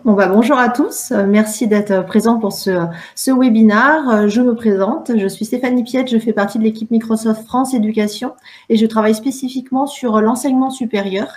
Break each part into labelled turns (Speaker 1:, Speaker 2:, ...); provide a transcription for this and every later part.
Speaker 1: Bonjour à tous. Merci d'être présents pour ce webinaire. Je me présente. Je suis Stéphanie Piette. Je fais partie de l'équipe Microsoft France Éducation et je travaille spécifiquement sur l'enseignement supérieur.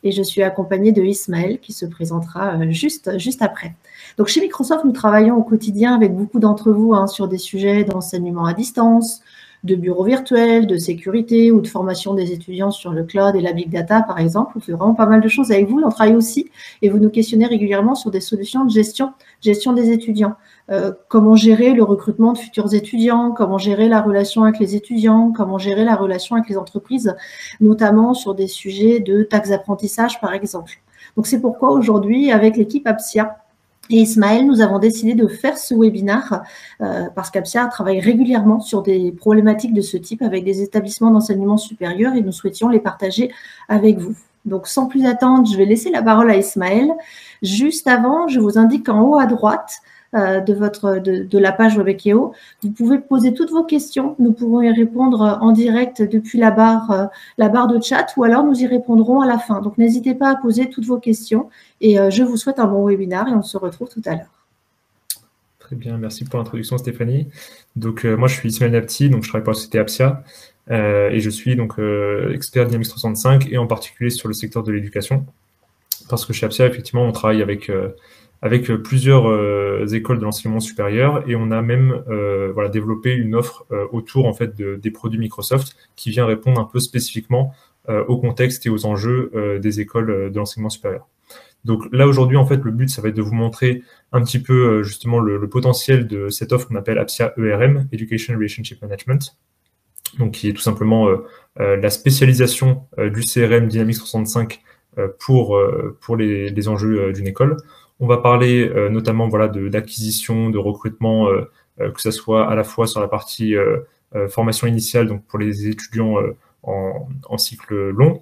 Speaker 1: Et je suis accompagnée de Ismaël qui se présentera juste après. Donc, chez Microsoft, nous travaillons au quotidien avec beaucoup d'entre vous sur des sujets d'enseignement à distance, de bureaux virtuels, de sécurité ou de formation des étudiants sur le cloud et la big data, par exemple. On fait vraiment pas mal de choses avec vous. On travaille aussi et vous nous questionnez régulièrement sur des solutions de gestion des étudiants. Comment gérer le recrutement de futurs étudiants, comment gérer la relation avec les étudiants, comment gérer la relation avec les entreprises, notamment sur des sujets de taxes d'apprentissage, par exemple. Donc, c'est pourquoi aujourd'hui, avec l'équipe Apsia, et Ismaël, nous avons décidé de faire ce webinaire parce qu'Apsia travaille régulièrement sur des problématiques de ce type avec des établissements d'enseignement supérieur et nous souhaitions les partager avec vous. Donc, sans plus attendre, je vais laisser la parole à Ismaël. Juste avant, je vous indique qu'en haut à droite de la page Webekeo, vous pouvez poser toutes vos questions. Nous pourrons y répondre en direct depuis la barre de chat ou alors nous y répondrons à la fin. Donc, n'hésitez pas à poser toutes vos questions et je vous souhaite un bon webinaire et on se retrouve tout à l'heure.
Speaker 2: Très bien, merci pour l'introduction Stéphanie. Donc, moi, je suis Ismaël Napti, donc je travaille pour la société Apsia et je suis donc expert Dynamics 365 et en particulier sur le secteur de l'éducation parce que chez Apsia, effectivement, on travaille avec plusieurs écoles de l'enseignement supérieur et on a même développé une offre autour en fait des produits Microsoft qui vient répondre un peu spécifiquement au contexte et aux enjeux des écoles de l'enseignement supérieur. Donc là aujourd'hui en fait le but ça va être de vous montrer un petit peu justement le potentiel de cette offre qu'on appelle Apsia ERM, Education Relationship Management, donc qui est tout simplement la spécialisation du CRM Dynamics 365 pour les enjeux d'une école. On va parler notamment d'acquisition, de recrutement, que ce soit à la fois sur la partie formation initiale, donc pour les étudiants en cycle long,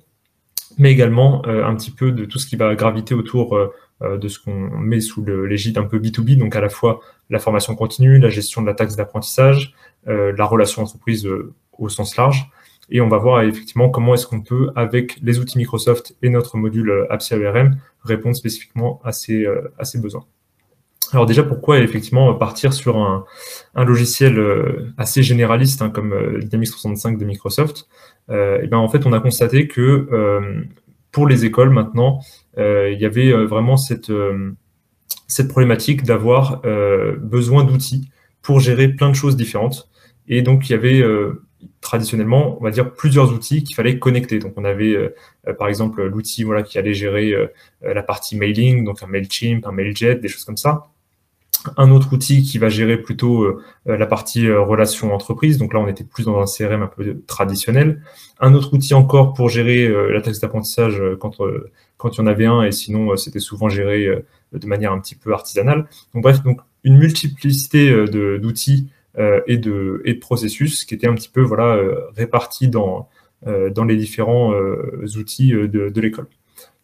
Speaker 2: mais également un petit peu de tout ce qui va graviter autour de ce qu'on met sous l'égide un peu B2B, donc à la fois la formation continue, la gestion de la taxe d'apprentissage, la relation entreprise au sens large. Et on va voir effectivement comment est-ce qu'on peut, avec les outils Microsoft et notre module Apsia ERM, répondre spécifiquement à ces besoins. Alors déjà, pourquoi effectivement partir sur un logiciel assez généraliste comme Dynamics 365 de Microsoft? En fait, on a constaté que pour les écoles maintenant, il y avait vraiment cette problématique d'avoir besoin d'outils pour gérer plein de choses différentes. Et donc, il y avait traditionnellement, on va dire, plusieurs outils qu'il fallait connecter. Donc, on avait, par exemple, l'outil qui allait gérer la partie mailing, donc un Mailchimp, un Mailjet, des choses comme ça. Un autre outil qui va gérer plutôt la partie relations entreprise. Donc là, on était plus dans un CRM un peu traditionnel. Un autre outil encore pour gérer la taxe d'apprentissage quand il y en avait un, et sinon, c'était souvent géré de manière un petit peu artisanale. Donc bref, une multiplicité d'outils et de processus qui étaient un petit peu répartis dans les différents outils de l'école.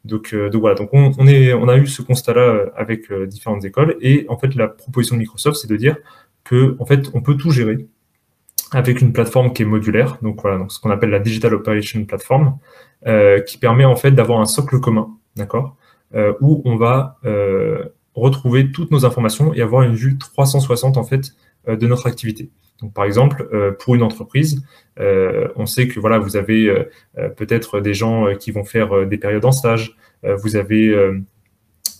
Speaker 2: Donc on a eu ce constat-là avec différentes écoles et en fait la proposition de Microsoft c'est de dire que en fait on peut tout gérer avec une plateforme qui est modulaire, donc ce qu'on appelle la Digital Operation Platform, qui permet en fait d'avoir un socle commun, d'accord, où on va retrouver toutes nos informations et avoir une vue 360 en fait de notre activité. Donc, par exemple, pour une entreprise, on sait que vous avez peut-être des gens qui vont faire des périodes en stage, vous avez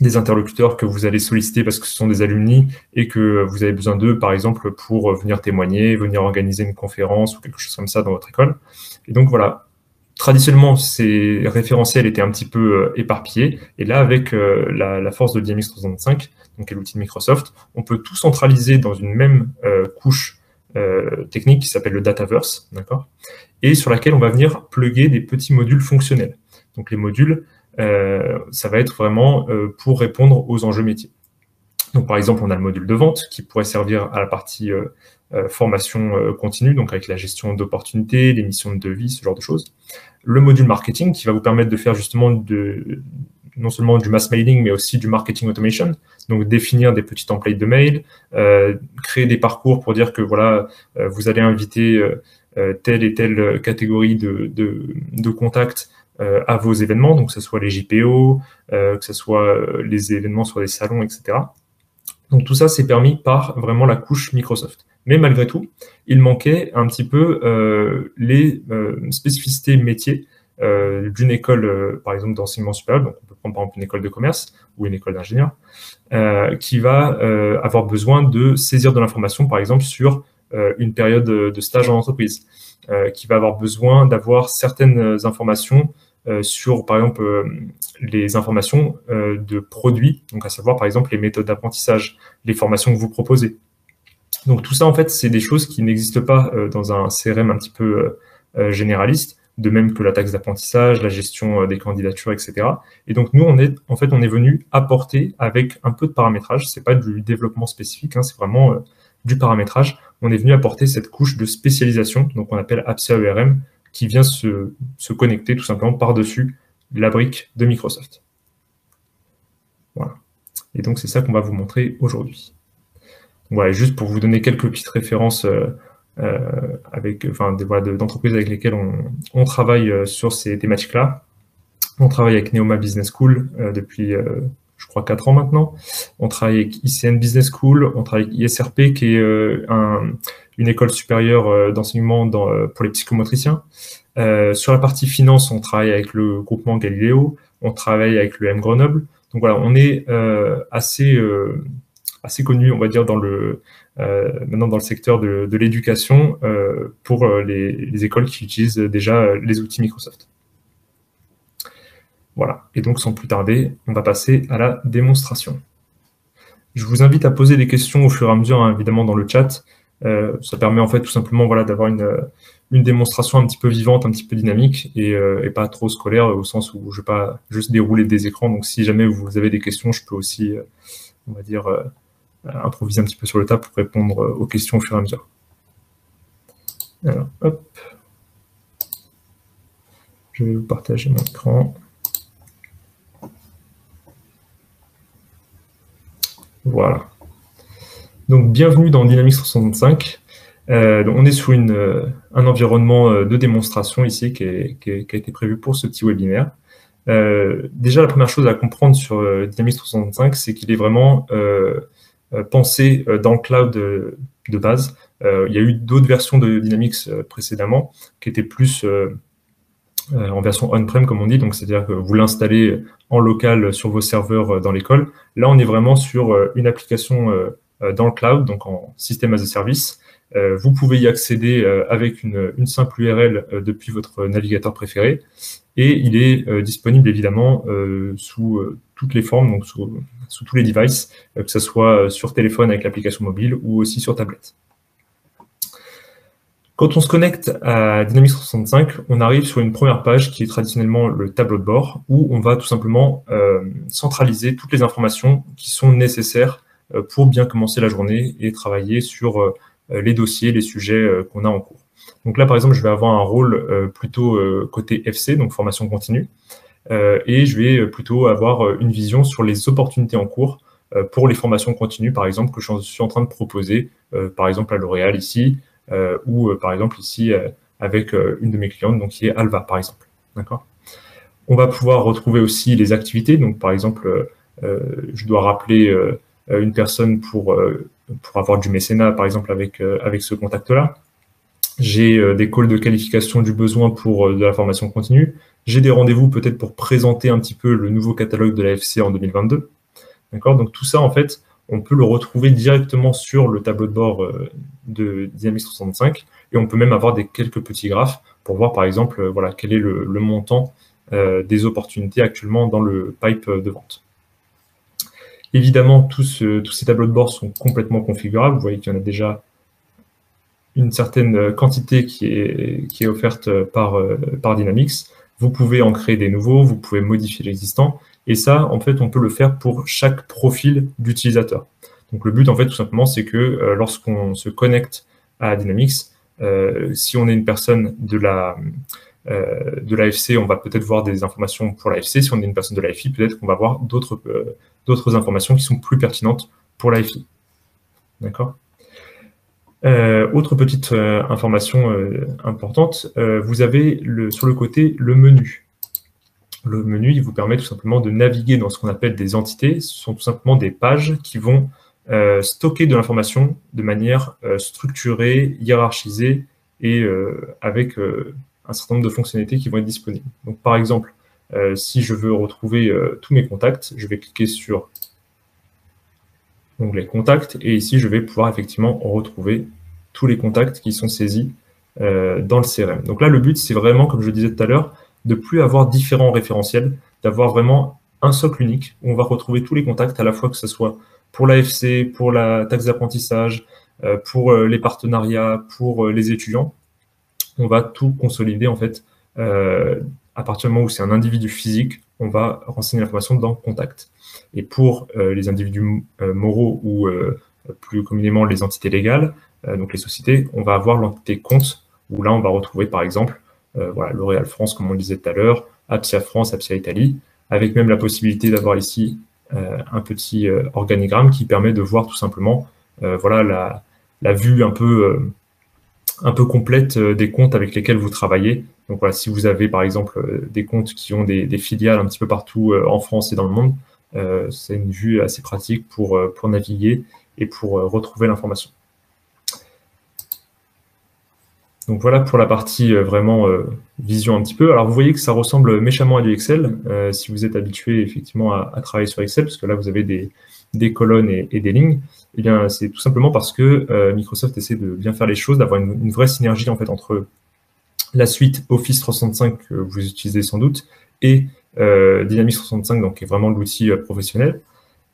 Speaker 2: des interlocuteurs que vous allez solliciter parce que ce sont des alumni et que vous avez besoin d'eux, par exemple, pour venir témoigner, venir organiser une conférence ou quelque chose comme ça dans votre école. Et donc, traditionnellement, ces référentiels étaient un petit peu éparpillés. Et là, avec la force de Dynamics 365, donc qui est l'outil de Microsoft, on peut tout centraliser dans une même couche technique qui s'appelle le Dataverse, d'accord, et sur laquelle on va venir plugger des petits modules fonctionnels. Donc les modules, ça va être vraiment pour répondre aux enjeux métiers. Donc par exemple, on a le module de vente qui pourrait servir à la partie formation continue, donc avec la gestion d'opportunités, l'émission de devis, ce genre de choses. Le module marketing qui va vous permettre de faire justement non seulement du mass mailing, mais aussi du marketing automation, donc définir des petits templates de mail, créer des parcours pour dire que vous allez inviter telle et telle catégorie de contacts à vos événements, donc que ce soit les JPO, que ce soit les événements sur des salons, etc. Donc tout ça, c'est permis par vraiment la couche Microsoft. Mais malgré tout, il manquait un petit peu les spécificités métiers d'une école, par exemple, d'enseignement supérieur. Donc on peut prendre par exemple une école de commerce ou une école d'ingénieur, qui va avoir besoin de saisir de l'information, par exemple, sur une période de stage en entreprise, qui va avoir besoin d'avoir certaines informations sur, par exemple, les informations de produits, donc à savoir, par exemple, les méthodes d'apprentissage, les formations que vous proposez. Donc tout ça, en fait, c'est des choses qui n'existent pas dans un CRM un petit peu généraliste, de même que la taxe d'apprentissage, la gestion des candidatures, etc. Et donc nous, on est venu apporter avec un peu de paramétrage. C'est pas du développement spécifique, hein, c'est vraiment du paramétrage. On est venu apporter cette couche de spécialisation, donc on appelle APSIA ERM, qui vient se connecter tout simplement par-dessus la brique de Microsoft. Voilà. Et donc, c'est ça qu'on va vous montrer aujourd'hui. Voilà, juste pour vous donner quelques petites références d'entreprises avec lesquelles on travaille sur ces thématiques-là. On travaille avec Neoma Business School depuis, je crois, 4 ans maintenant. On travaille avec ICN Business School, on travaille avec ISRP, qui est une école supérieure d'enseignement pour les psychomotriciens. Sur la partie finance, on travaille avec le groupement Galileo, on travaille avec l'EM Grenoble. Donc voilà, on est assez connu, on va dire, maintenant dans le secteur de l'éducation pour les écoles qui utilisent déjà les outils Microsoft. Voilà, et donc sans plus tarder, on va passer à la démonstration. Je vous invite à poser des questions au fur et à mesure, hein, évidemment, dans le chat. Ça permet en fait tout simplement d'avoir une démonstration un petit peu vivante, un petit peu dynamique et pas trop scolaire au sens où je ne vais pas juste dérouler des écrans. Donc si jamais vous avez des questions, je peux aussi, on va dire, improviser un petit peu sur le tas pour répondre aux questions au fur et à mesure. Alors, hop. Je vais vous partager mon écran. Voilà. Donc, bienvenue dans Dynamics 365. Donc on est sur un environnement de démonstration ici qui a été prévu pour ce petit webinaire. Déjà, la première chose à comprendre sur Dynamics 365, c'est qu'il est vraiment pensé dans le cloud de base. Il y a eu d'autres versions de Dynamics précédemment qui étaient plus en version on-prem, comme on dit, donc c'est-à-dire que vous l'installez en local sur vos serveurs dans l'école. Là, on est vraiment sur une application dans le cloud, donc en système as a service. Vous pouvez y accéder avec une simple URL depuis votre navigateur préféré, et il est disponible évidemment sous toutes les formes, donc sous tous les devices, que ce soit sur téléphone avec l'application mobile ou aussi sur tablette. Quand on se connecte à Dynamics 365, on arrive sur une première page qui est traditionnellement le tableau de bord, où on va tout simplement centraliser toutes les informations qui sont nécessaires pour bien commencer la journée et travailler sur les dossiers, les sujets qu'on a en cours. Donc là, par exemple, je vais avoir un rôle plutôt côté FC, donc formation continue, et je vais plutôt avoir une vision sur les opportunités en cours pour les formations continues, par exemple, que je suis en train de proposer, par exemple à L'Oréal ici, ou par exemple ici avec une de mes clientes, donc qui est Alva, par exemple. D'accord ? On va pouvoir retrouver aussi les activités, donc par exemple, je dois rappeler une personne pour avoir du mécénat, par exemple, avec ce contact-là. J'ai des calls de qualification du besoin pour de la formation continue. J'ai des rendez-vous peut-être pour présenter un petit peu le nouveau catalogue de l'AFC en 2022. D'accord ? Donc tout ça, en fait, on peut le retrouver directement sur le tableau de bord de Dynamics 365, et on peut même avoir quelques petits graphes pour voir, par exemple, quel est le montant des opportunités actuellement dans le pipe de vente. Évidemment, tous ces tableaux de bord sont complètement configurables. Vous voyez qu'il y en a déjà une certaine quantité qui est offerte par Dynamics. Vous pouvez en créer des nouveaux, vous pouvez modifier l'existant. Et ça, en fait, on peut le faire pour chaque profil d'utilisateur. Donc, le but, en fait, tout simplement, c'est que lorsqu'on se connecte à Dynamics, si on est une personne de l'AFC, on va peut-être voir des informations pour l'AFC. Si on est une personne de l'AFI, peut-être qu'on va voir d'autres informations qui sont plus pertinentes pour l'AFI. D'accord ? Autre petite information importante, vous avez sur le côté le menu. Le menu, il vous permet tout simplement de naviguer dans ce qu'on appelle des entités. Ce sont tout simplement des pages qui vont stocker de l'information de manière structurée, hiérarchisée et avec un certain nombre de fonctionnalités qui vont être disponibles. Donc, par exemple, si je veux retrouver tous mes contacts, je vais cliquer sur l'onglet Contacts et ici, je vais pouvoir effectivement retrouver tous les contacts qui sont saisis dans le CRM. Donc là, le but, c'est vraiment, comme je le disais tout à l'heure, de plus avoir différents référentiels, d'avoir vraiment un socle unique où on va retrouver tous les contacts, à la fois que ce soit pour l'AFC, pour la taxe d'apprentissage, pour les partenariats, pour les étudiants. On va tout consolider en fait. À partir du moment où c'est un individu physique, on va renseigner l'information dans Contact. Et pour les individus moraux ou plus communément les entités légales, donc les sociétés, on va avoir l'entité compte, où là on va retrouver par exemple voilà, L'Oréal France, comme on le disait tout à l'heure, Apsia France, Apsia Italie, avec même la possibilité d'avoir ici un petit organigramme qui permet de voir tout simplement voilà, la vue un peu complète des comptes avec lesquels vous travaillez. Donc voilà, si vous avez par exemple des comptes qui ont des filiales un petit peu partout en France et dans le monde, c'est une vue assez pratique pour naviguer et pour retrouver l'information. Donc voilà pour la partie vraiment vision un petit peu. Alors vous voyez que ça ressemble méchamment à du Excel, si vous êtes habitué effectivement à travailler sur Excel, parce que là vous avez des colonnes et des lignes. Eh bien c'est tout simplement parce que Microsoft essaie de bien faire les choses, d'avoir une vraie synergie en fait entre la suite Office 365 que vous utilisez sans doute et Dynamics 365, donc qui est vraiment l'outil professionnel.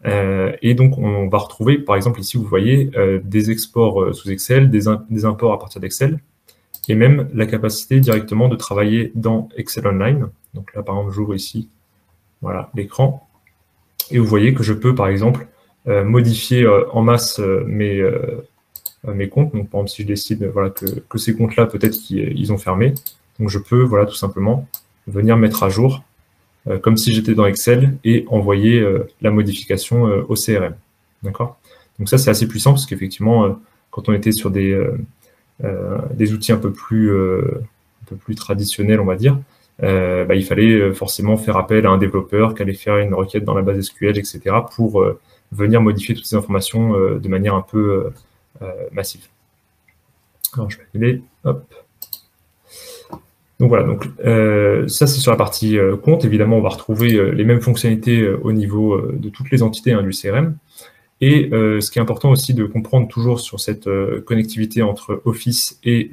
Speaker 2: Et donc on va retrouver par exemple ici vous voyez des exports sous Excel, des imports à partir d'Excel, et même la capacité directement de travailler dans Excel Online. Donc là, par exemple, j'ouvre ici voilà, l'écran. Et vous voyez que je peux, par exemple, modifier en masse mes comptes. Donc, par exemple, si je décide voilà, que ces comptes-là, peut-être qu'ils ont fermé, donc je peux voilà, tout simplement venir mettre à jour, comme si j'étais dans Excel, et envoyer la modification au CRM. D'accord ? Donc ça, c'est assez puissant, parce qu'effectivement, quand on était sur des outils un peu plus traditionnels, on va dire, il fallait forcément faire appel à un développeur qui allait faire une requête dans la base SQL, etc., pour venir modifier toutes ces informations de manière un peu massive. Alors, je vais aller, hop. Donc voilà, donc ça c'est sur la partie compte. Évidemment, on va retrouver les mêmes fonctionnalités au niveau de toutes les entités du CRM. Et ce qui est important aussi de comprendre toujours sur cette connectivité entre Office et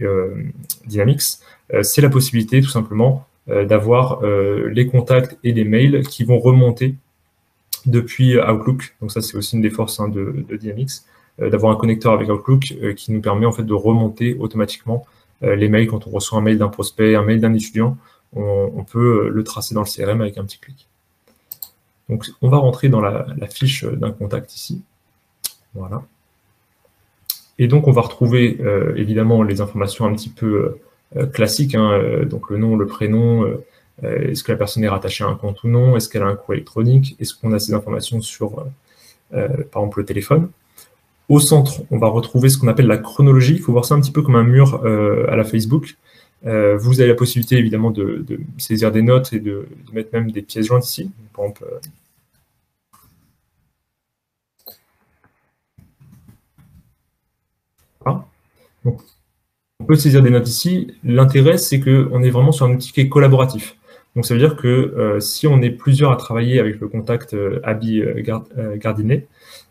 Speaker 2: Dynamics, c'est la possibilité tout simplement d'avoir les contacts et les mails qui vont remonter depuis Outlook. Donc ça, c'est aussi une des forces de Dynamics, d'avoir un connecteur avec Outlook qui nous permet en fait de remonter automatiquement les mails. Quand on reçoit un mail d'un prospect, un mail d'un étudiant, on peut le tracer dans le CRM avec un petit clic. Donc on va rentrer dans la fiche d'un contact ici. Voilà. Et donc, on va retrouver évidemment les informations un petit peu classiques, donc le nom, le prénom, est-ce que la personne est rattachée à un compte ou non, est-ce qu'elle a un courrier électronique, est-ce qu'on a ces informations sur, par exemple, le téléphone. Au centre, on va retrouver ce qu'on appelle la chronologie. Il faut voir ça un petit peu comme un mur à la Facebook. Vous avez la possibilité, évidemment, de saisir des notes et de mettre même des pièces jointes ici. Par exemple, donc, on peut saisir des notes ici. L'intérêt, c'est qu'on est vraiment sur un outil qui est collaboratif. Donc, ça veut dire que si on est plusieurs à travailler avec le contact Abby Gardinet,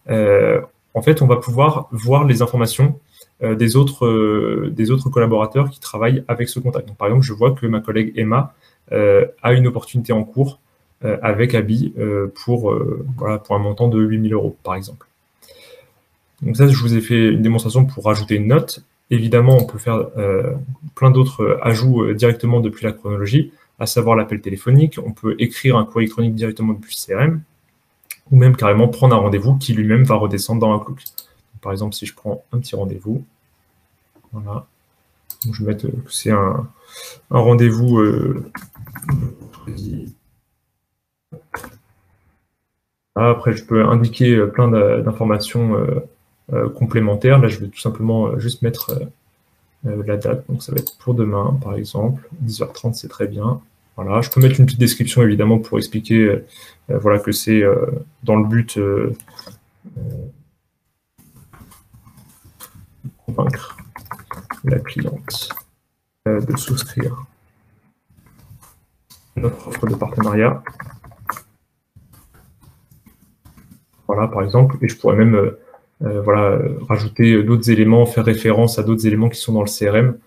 Speaker 2: en fait, on va pouvoir voir les informations des autres collaborateurs qui travaillent avec ce contact. Donc, par exemple, je vois que ma collègue Emma a une opportunité en cours avec Abby pour un montant de 8 000 €, par exemple. Donc ça, je vous ai fait une démonstration pour rajouter une note. Évidemment, on peut faire plein d'autres ajouts directement depuis la chronologie, à savoir l'appel téléphonique. On peut écrire un courrier électronique directement depuis le CRM, ou même carrément prendre un rendez-vous qui lui-même va redescendre dans Outlook. Donc, par exemple, si je prends un petit rendez-vous, voilà. Donc, je vais mettre que c'est un rendez-vous. Après, je peux indiquer plein d'informations complémentaires. Là, je vais tout simplement juste mettre la date. Donc, ça va être pour demain, par exemple. 10h30, c'est très bien. Voilà, je peux mettre une petite description, évidemment, pour expliquer voilà, que c'est dans le but de convaincre la cliente de souscrire notre offre de partenariat. Voilà, par exemple, et je pourrais même voilà, rajouter d'autres éléments, faire référence à d'autres éléments qui sont dans le CRM,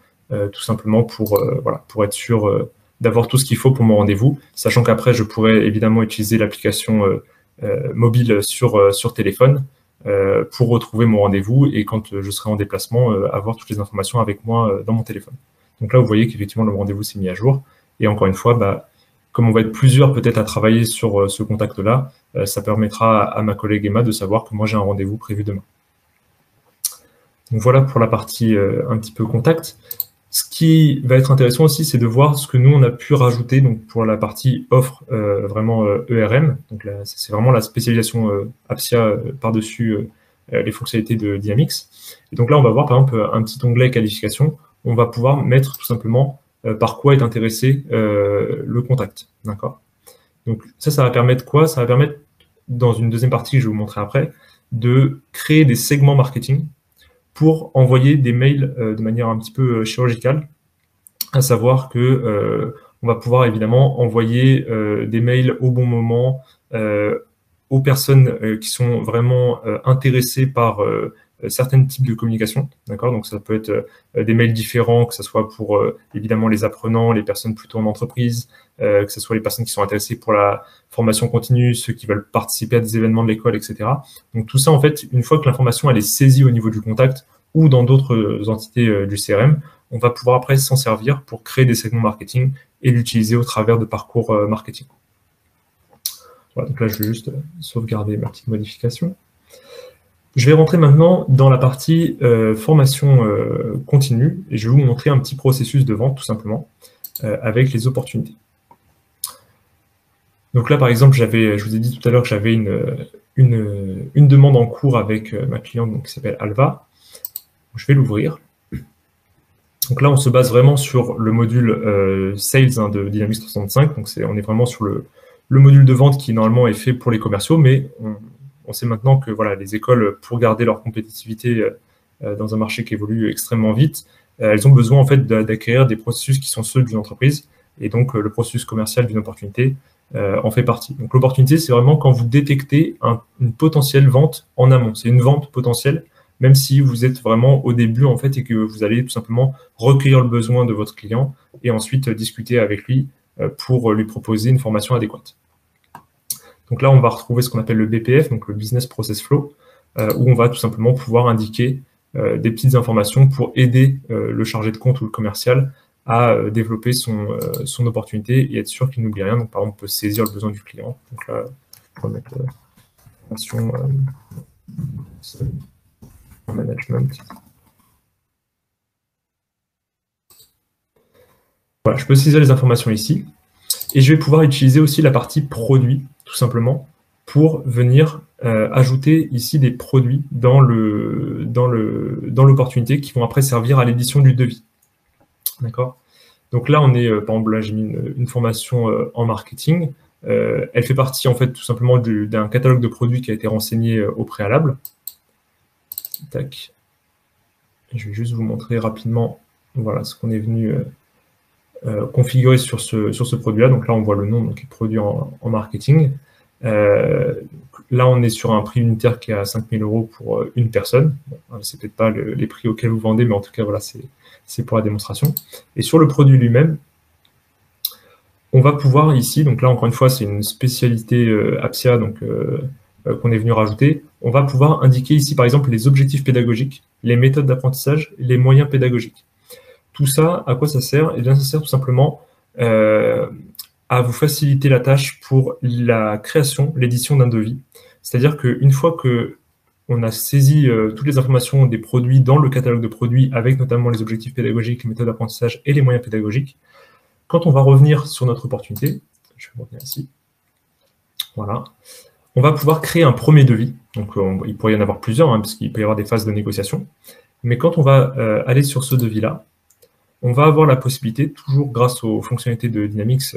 Speaker 2: tout simplement pour, voilà, pour être sûr d'avoir tout ce qu'il faut pour mon rendez-vous, sachant qu'après, je pourrais évidemment utiliser l'application mobile sur téléphone pour retrouver mon rendez-vous et quand je serai en déplacement, avoir toutes les informations avec moi dans mon téléphone. Donc là, vous voyez qu'effectivement, le rendez-vous s'est mis à jour. Et encore une fois, bah, comme on va être plusieurs peut-être à travailler sur ce contact-là, ça permettra à ma collègue Emma de savoir que moi, j'ai un rendez-vous prévu demain. Donc voilà pour la partie un petit peu contact. Ce qui va être intéressant aussi, c'est de voir ce que nous, on a pu rajouter donc pour la partie offre vraiment ERM. Donc c'est vraiment la spécialisation Appsia par-dessus les fonctionnalités de Dynamics. Et donc là, on va voir par exemple un petit onglet qualification. On va pouvoir mettre tout simplement par quoi est intéressé le contact. D'accord. Donc ça va permettre quoi? Ça va permettre, dans une deuxième partie que je vais vous montrer après, de créer des segments marketing pour envoyer des mails de manière un petit peu chirurgicale, à savoir que on va pouvoir évidemment envoyer des mails au bon moment aux personnes qui sont vraiment intéressées par certains types de communication, d'accord. Donc ça peut être des mails différents, que ce soit pour évidemment les apprenants, les personnes plutôt en entreprise, que ce soit les personnes qui sont intéressées pour la formation continue, ceux qui veulent participer à des événements de l'école, etc. Donc tout ça, en fait, une fois que l'information elle est saisie au niveau du contact ou dans d'autres entités du CRM, on va pouvoir après s'en servir pour créer des segments marketing et l'utiliser au travers de parcours marketing. Voilà, donc là, je vais juste sauvegarder ma petite modification. Je vais rentrer maintenant dans la partie formation continue et je vais vous montrer un petit processus de vente tout simplement avec les opportunités. Donc là, par exemple, je vous ai dit tout à l'heure que j'avais une demande en cours avec ma cliente donc, qui s'appelle Alva. Je vais l'ouvrir. Donc là, on se base vraiment sur le module Sales de Dynamics 365. Donc on est vraiment sur le module de vente qui normalement est fait pour les commerciaux, mais on sait maintenant que voilà, les écoles, pour garder leur compétitivité dans un marché qui évolue extrêmement vite, elles ont besoin en fait d'acquérir des processus qui sont ceux d'une entreprise. Et donc, le processus commercial d'une opportunité en fait partie. Donc, l'opportunité, c'est vraiment quand vous détectez une potentielle vente en amont. C'est une vente potentielle, même si vous êtes vraiment au début en fait et que vous allez tout simplement recueillir le besoin de votre client et ensuite discuter avec lui pour lui proposer une formation adéquate. Donc là, on va retrouver ce qu'on appelle le BPF, donc le Business Process Flow, où on va tout simplement pouvoir indiquer des petites informations pour aider le chargé de compte ou le commercial à développer son opportunité et être sûr qu'il n'oublie rien. Donc par exemple, on peut saisir le besoin du client. Donc là, on va mettre formation management. Voilà, je peux saisir les informations ici. Et je vais pouvoir utiliser aussi la partie produit, tout simplement, pour venir ajouter ici des produits dans l'opportunité qui vont après servir à l'édition du devis. D'accord? Donc là, on est, par exemple, là, j'ai mis une formation en marketing. Elle fait partie, en fait, tout simplement d'un catalogue de produits qui a été renseigné au préalable. Tac. Je vais juste vous montrer rapidement voilà, ce qu'on est venu configurer sur ce produit-là. Donc là, on voit le nom, donc produit en marketing. Là, on est sur un prix unitaire qui est à 5 000 € pour une personne. Bon, c'est peut-être pas les prix auxquels vous vendez, mais en tout cas, voilà, c'est pour la démonstration. Et sur le produit lui-même, on va pouvoir ici, donc là, encore une fois, c'est une spécialité Appsia, donc qu'on est venu rajouter. On va pouvoir indiquer ici, par exemple, les objectifs pédagogiques, les méthodes d'apprentissage, les moyens pédagogiques. Tout ça, à quoi ça sert? Eh bien, ça sert tout simplement à vous faciliter la tâche pour la création, l'édition d'un devis. C'est-à-dire qu'une fois qu'on a saisi toutes les informations des produits dans le catalogue de produits, avec notamment les objectifs pédagogiques, les méthodes d'apprentissage et les moyens pédagogiques, quand on va revenir sur notre opportunité, je vais revenir ici, voilà, on va pouvoir créer un premier devis. Donc, il pourrait y en avoir plusieurs, parce qu'il peut y avoir des phases de négociation. Mais quand on va aller sur ce devis-là, on va avoir la possibilité, toujours grâce aux fonctionnalités de Dynamics,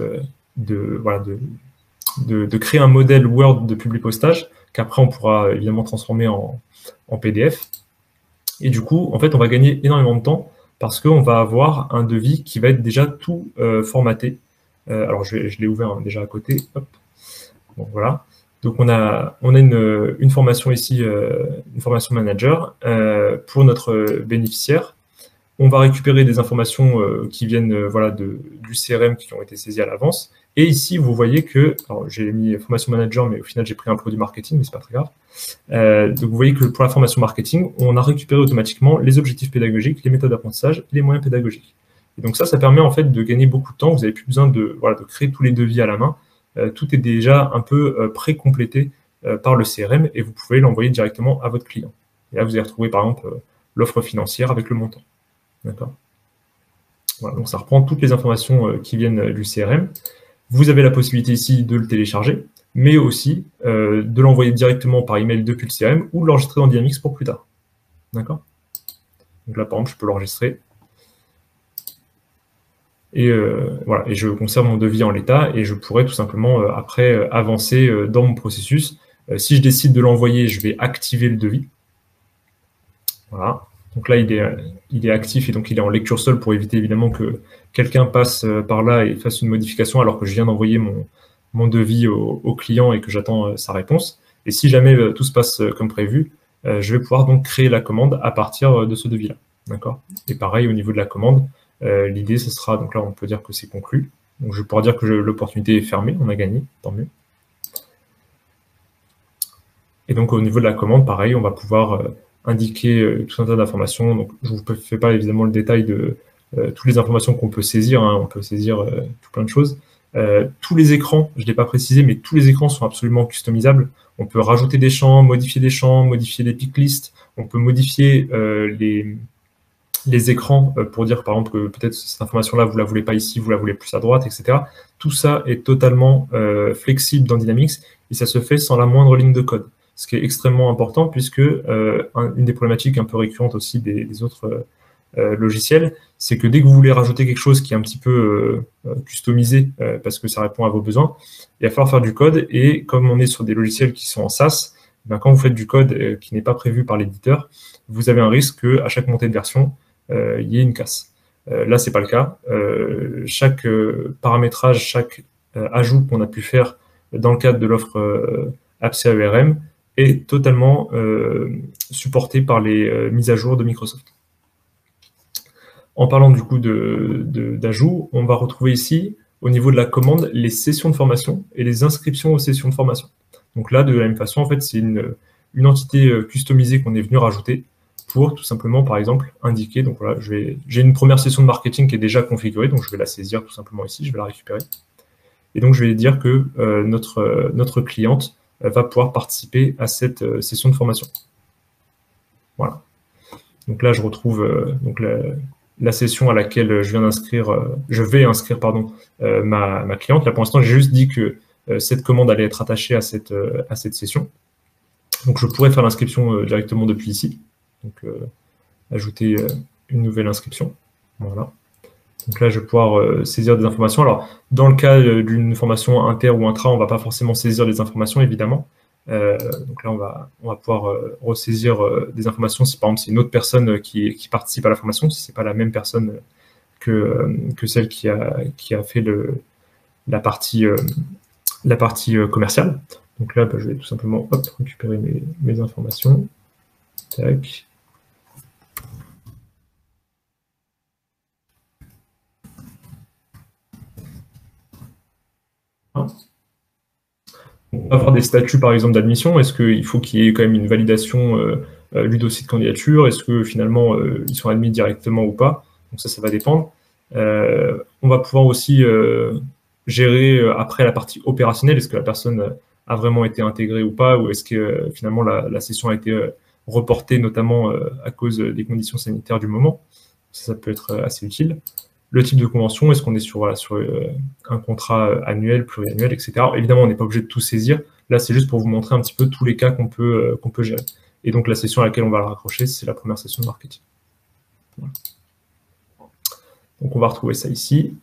Speaker 2: de créer un modèle Word de publipostage qu'après on pourra évidemment transformer en PDF. Et du coup, en fait, on va gagner énormément de temps parce qu'on va avoir un devis qui va être déjà tout formaté. Alors, je l'ai ouvert déjà à côté. Hop. Bon, voilà. Donc, on a une formation ici, une formation manager pour notre bénéficiaire. On va récupérer des informations qui viennent du CRM qui ont été saisies à l'avance. Et ici, vous voyez que, alors j'ai mis formation manager, mais au final, j'ai pris un produit marketing, mais c'est pas très grave. Donc, vous voyez que pour la formation marketing, on a récupéré automatiquement les objectifs pédagogiques, les méthodes d'apprentissage et les moyens pédagogiques. Et donc ça permet en fait de gagner beaucoup de temps. Vous n'avez plus besoin de créer tous les devis à la main. Tout est déjà un peu pré-complété par le CRM et vous pouvez l'envoyer directement à votre client. Et là, vous allez retrouver par exemple l'offre financière avec le montant. D'accord. Voilà, donc ça reprend toutes les informations qui viennent du CRM. Vous avez la possibilité ici de le télécharger, mais aussi de l'envoyer directement par email depuis le CRM ou de l'enregistrer dans Dynamics pour plus tard. D'accord. Donc là, par exemple, je peux l'enregistrer. Et voilà, et je conserve mon devis en l'état et je pourrais tout simplement après avancer dans mon processus. Si je décide de l'envoyer, je vais activer le devis. Voilà. Donc là, il est actif et donc il est en lecture seule pour éviter évidemment que quelqu'un passe par là et fasse une modification alors que je viens d'envoyer mon devis au client et que j'attends sa réponse. Et si jamais tout se passe comme prévu, je vais pouvoir donc créer la commande à partir de ce devis-là. D'accord. Et pareil, au niveau de la commande, l'idée, ce sera, donc là, on peut dire que c'est conclu. Donc je vais pouvoir dire que l'opportunité est fermée, on a gagné, tant mieux. Et donc au niveau de la commande, pareil, on va pouvoir indiquer tout un tas d'informations. Donc, je ne vous fais pas évidemment le détail de toutes les informations qu'on peut saisir. On peut saisir tout plein de choses. Tous les écrans, je ne l'ai pas précisé, mais tous les écrans sont absolument customisables. On peut rajouter des champs, modifier des pick lists. On peut modifier les écrans pour dire, par exemple, que peut-être cette information-là, vous ne la voulez pas ici, vous la voulez plus à droite, etc. Tout ça est totalement flexible dans Dynamics et ça se fait sans la moindre ligne de code. Ce qui est extrêmement important puisque une des problématiques un peu récurrentes aussi des autres logiciels, c'est que dès que vous voulez rajouter quelque chose qui est un petit peu customisé parce que ça répond à vos besoins, il va falloir faire du code et comme on est sur des logiciels qui sont en SaaS, ben, quand vous faites du code qui n'est pas prévu par l'éditeur, vous avez un risque qu'à chaque montée de version, il y ait une casse. Là, c'est pas le cas. Chaque paramétrage, chaque ajout qu'on a pu faire dans le cadre de l'offre AppCAERM est totalement supporté par les mises à jour de Microsoft. En parlant du coup d'ajout, on va retrouver ici, au niveau de la commande, les sessions de formation et les inscriptions aux sessions de formation. Donc là, de la même façon, en fait, c'est une entité customisée qu'on est venu rajouter pour tout simplement, par exemple, indiquer, donc voilà, j'ai une première session de marketing qui est déjà configurée, donc je vais la saisir tout simplement ici, je vais la récupérer. Et donc, je vais dire que notre cliente va pouvoir participer à cette session de formation. Voilà. Donc là, je retrouve donc la session à laquelle je vais inscrire ma cliente. Là, pour l'instant, j'ai juste dit que cette commande allait être attachée à cette session. Donc, je pourrais faire l'inscription directement depuis ici. Donc, ajouter une nouvelle inscription. Voilà. Donc là, je vais pouvoir saisir des informations. Alors, dans le cas d'une formation inter ou intra, on ne va pas forcément saisir les informations, évidemment. Donc là, on va pouvoir ressaisir des informations si, par exemple, c'est une autre personne qui participe à la formation, si ce n'est pas la même personne que celle qui a fait la partie commerciale. Donc là, je vais tout simplement récupérer mes informations. Tac. On va avoir des statuts, par exemple, d'admission. Est-ce qu'il faut qu'il y ait quand même une validation du dossier de candidature? Est-ce que finalement, ils sont admis directement ou pas? Donc ça va dépendre. On va pouvoir aussi gérer après la partie opérationnelle. Est-ce que la personne a vraiment été intégrée ou pas? Ou est-ce que finalement la session a été reportée, notamment à cause des conditions sanitaires du moment? Ça peut être assez utile. le type de convention, est-ce qu'on est sur un contrat annuel, pluriannuel, etc. Évidemment, on n'est pas obligé de tout saisir. Là, c'est juste pour vous montrer un petit peu tous les cas qu'on peut gérer. Et donc, la session à laquelle on va le raccrocher, c'est la première session de marketing. Voilà. Donc, on va retrouver ça ici.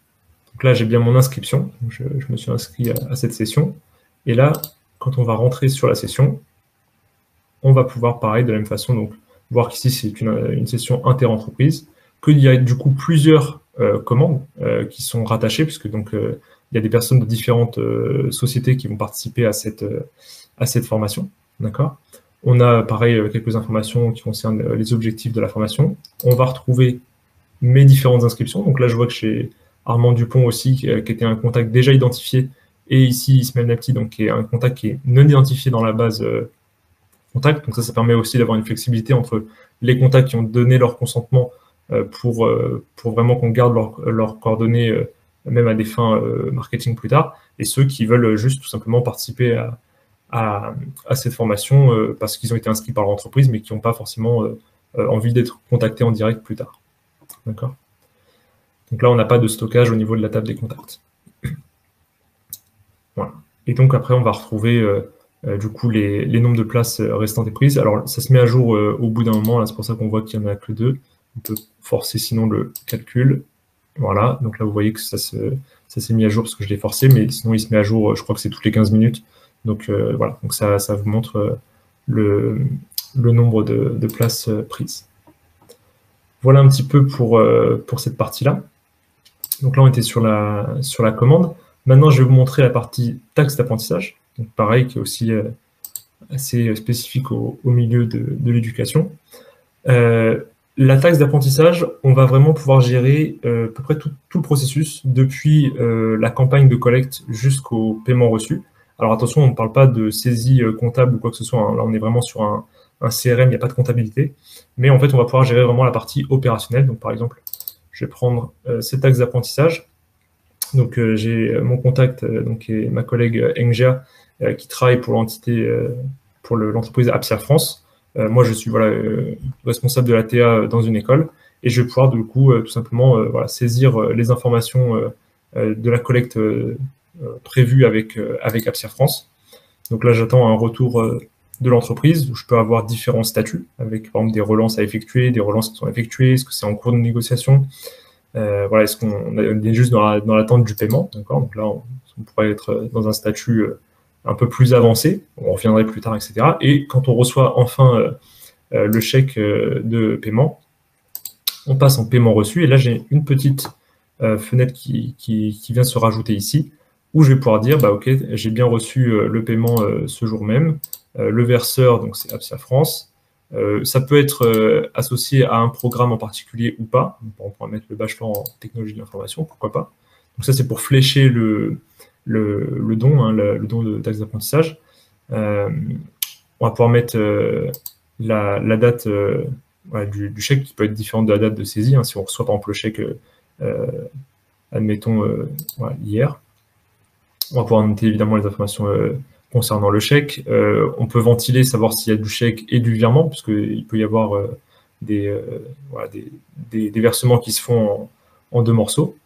Speaker 2: Donc là, j'ai bien mon inscription. Donc, je me suis inscrit à cette session. Et là, quand on va rentrer sur la session, on va pouvoir, pareil, de la même façon, donc voir qu'ici, c'est une session inter-entreprise, qu'il y a du coup plusieurs commandes qui sont rattachées, puisque donc il y a des personnes de différentes sociétés qui vont participer à cette formation. D'accord ? On a, pareil, quelques informations qui concernent les objectifs de la formation. On va retrouver mes différentes inscriptions. Donc là, je vois que j'ai Armand Dupont aussi, qui était un contact déjà identifié, et ici, Ismaël Napti, donc qui est un contact qui est non identifié dans la base contact. Donc ça permet aussi d'avoir une flexibilité entre les contacts qui ont donné leur consentement pour vraiment qu'on garde leurs coordonnées, même à des fins marketing plus tard, et ceux qui veulent juste tout simplement participer à cette formation parce qu'ils ont été inscrits par l'entreprise, mais qui n'ont pas forcément envie d'être contactés en direct plus tard. D'accord ? Donc là, on n'a pas de stockage au niveau de la table des contacts. Voilà. Et donc après, on va retrouver du coup les nombres de places restantes et prises. Alors, ça se met à jour au bout d'un moment. Là, c'est pour ça qu'on voit qu'il n'y en a que 2. On peut forcer sinon le calcul. Voilà. Donc là, vous voyez que ça s'est mis à jour parce que je l'ai forcé, mais sinon, il se met à jour, je crois que c'est toutes les 15 minutes. Donc voilà. Donc ça vous montre le nombre de places prises. Voilà un petit peu pour cette partie-là. Donc là, on était sur la commande. Maintenant, je vais vous montrer la partie taxe d'apprentissage. Donc pareil, qui est aussi assez spécifique au milieu de l'éducation. La taxe d'apprentissage, on va vraiment pouvoir gérer à peu près tout le processus, depuis la campagne de collecte jusqu'au paiement reçu. Alors attention, on ne parle pas de saisie comptable ou quoi que ce soit. Hein. Là, on est vraiment sur un CRM, il n'y a pas de comptabilité. Mais en fait, on va pouvoir gérer vraiment la partie opérationnelle. Donc par exemple, je vais prendre cette taxe d'apprentissage. Donc j'ai mon contact, donc et ma collègue Engia, qui travaille pour l'entité, pour l'entreprise Apsia France. Moi, je suis responsable de la TA dans une école, et je vais pouvoir du coup tout simplement saisir les informations de la collecte prévue avec Apsia France. Donc là, j'attends un retour de l'entreprise où je peux avoir différents statuts avec par exemple des relances à effectuer, des relances qui sont effectuées, est-ce que c'est en cours de négociation. Est-ce qu'on est juste dans l'attente du paiement, d'accord ? Donc là, on pourrait être dans un statut un peu plus avancé, on reviendrait plus tard, etc. Et quand on reçoit enfin le chèque de paiement, on passe en paiement reçu, et là, j'ai une petite fenêtre qui vient se rajouter ici, où je vais pouvoir dire, ok, j'ai bien reçu le paiement ce jour même, le verseur, donc c'est Apsia France. Ça peut être associé à un programme en particulier ou pas. On pourra mettre le bachelor en technologie de l'information, pourquoi pas. Donc ça, c'est pour flécher le don, hein, le don de taxe d'apprentissage. On va pouvoir mettre la date du chèque qui peut être différente de la date de saisie. Hein, si on reçoit par exemple le chèque, admettons, hier. On va pouvoir noter évidemment les informations concernant le chèque. On peut ventiler, savoir s'il y a du chèque et du virement, puisqu'il peut y avoir des versements qui se font en 2 morceaux.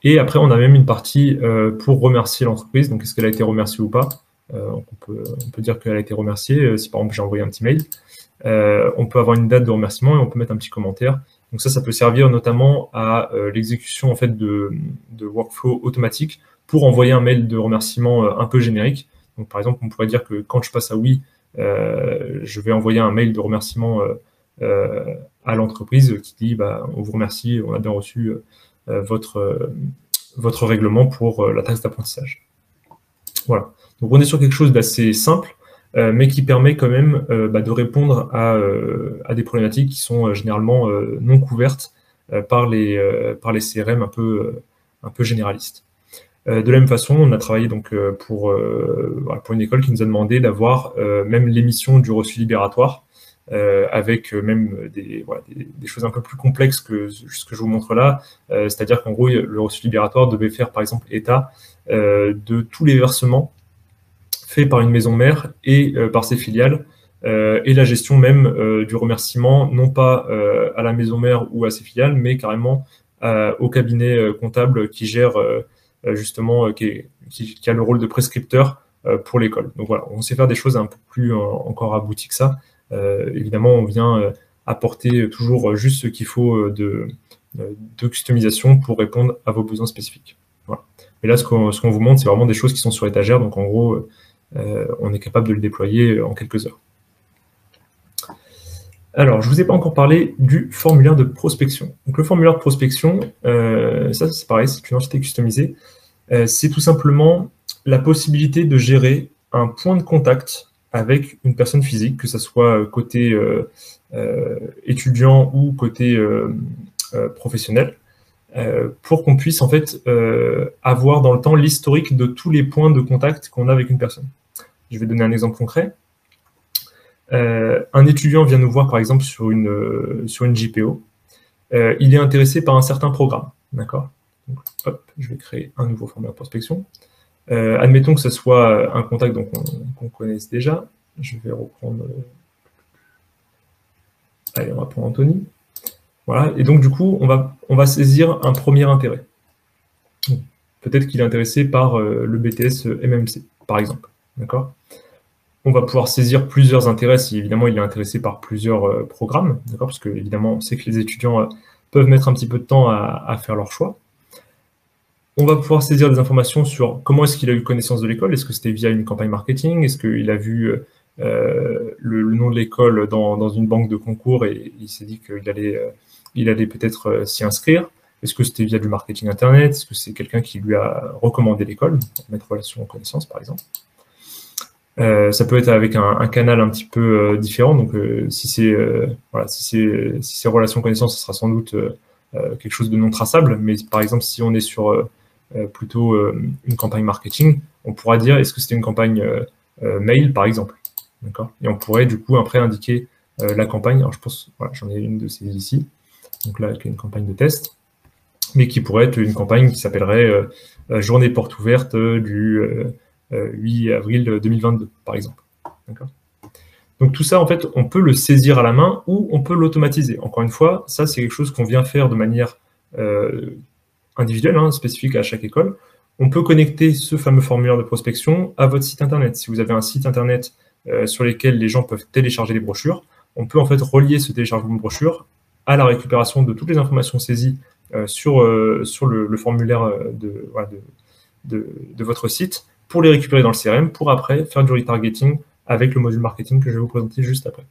Speaker 2: Et après, on a même une partie pour remercier l'entreprise. Donc, est-ce qu'elle a été remerciée ou pas ? On peut dire qu'elle a été remerciée. Si par exemple, j'ai envoyé un petit mail, on peut avoir une date de remerciement et on peut mettre un petit commentaire. Donc ça peut servir notamment à l'exécution en fait de workflow automatique pour envoyer un mail de remerciement un peu générique. Donc, par exemple, on pourrait dire que quand je passe à oui, je vais envoyer un mail de remerciement à l'entreprise qui dit on vous remercie, on a bien reçu votre règlement pour la taxe d'apprentissage. Voilà. Donc, on est sur quelque chose d'assez simple, mais qui permet quand même de répondre à des problématiques qui sont généralement non couvertes par les CRM un peu généralistes. De la même façon, on a travaillé donc pour une école qui nous a demandé d'avoir même l'émission du reçu libératoire, avec même des choses un peu plus complexes que ce que je vous montre là. C'est-à-dire qu'en gros, le reçu libératoire devait faire par exemple état de tous les versements faits par une maison mère et par ses filiales, et la gestion même du remerciement, non pas à la maison mère ou à ses filiales, mais carrément au cabinet comptable qui gère justement, qui a le rôle de prescripteur pour l'école. Donc voilà, on sait faire des choses un peu plus encore abouties que ça. Évidemment, on vient apporter toujours juste ce qu'il faut de customisation pour répondre à vos besoins spécifiques. Voilà. Mais là, ce qu'on vous montre, c'est vraiment des choses qui sont sur étagère. Donc en gros, on est capable de le déployer en quelques heures. Alors, je ne vous ai pas encore parlé du formulaire de prospection. Donc, le formulaire de prospection, ça c'est pareil, c'est une entité customisée. C'est tout simplement la possibilité de gérer un point de contact avec une personne physique, que ce soit côté étudiant ou côté professionnel, pour qu'on puisse en fait avoir dans le temps l'historique de tous les points de contact qu'on a avec une personne. Je vais donner un exemple concret. Un étudiant vient nous voir par exemple sur une JPO. Il est intéressé par un certain programme, d'accord? Donc, hop, je vais créer un nouveau formulaire de prospection. Admettons que ce soit un contact qu'on connaisse déjà. Je vais reprendre. Allez, on va prendre Anthony. Voilà. Et donc du coup, on va saisir un premier intérêt. Peut-être qu'il est intéressé par le BTS MMC, par exemple, d'accord? On va pouvoir saisir plusieurs intérêts si évidemment il est intéressé par plusieurs programmes, d'accord? Parce que évidemment, on sait que les étudiants peuvent mettre un petit peu de temps à faire leur choix. On va pouvoir saisir des informations sur comment est-ce qu'il a eu connaissance de l'école. Est-ce que c'était via une campagne marketing? Est-ce qu'il a vu le nom de l'école dans une banque de concours et il s'est dit qu'il allait peut-être s'y inscrire? Est-ce que c'était via du marketing internet? Est-ce que c'est quelqu'un qui lui a recommandé l'école? Mettre relation en connaissance, par exemple. Ça peut être avec un canal un petit peu différent. Donc, si c'est relation connaissance, ce sera sans doute quelque chose de non traçable. Mais par exemple, si on est sur plutôt une campagne marketing, on pourra dire est-ce que c'était une campagne mail, par exemple. D'accord? Et on pourrait du coup après indiquer la campagne. Alors, je pense, voilà, j'en ai une de ces ici. Donc là, avec une campagne de test, mais qui pourrait être une campagne qui s'appellerait journée porte ouverte du 8 avril 2022, par exemple. Donc tout ça, en fait, on peut le saisir à la main ou on peut l'automatiser. Encore une fois, ça, c'est quelque chose qu'on vient faire de manière individuelle, hein, spécifique à chaque école. On peut connecter ce fameux formulaire de prospection à votre site Internet. Si vous avez un site Internet sur lequel les gens peuvent télécharger les brochures, on peut en fait relier ce téléchargement de brochures à la récupération de toutes les informations saisies sur le formulaire de votre site, pour les récupérer dans le CRM, pour après faire du retargeting avec le module marketing que je vais vous présenter juste après.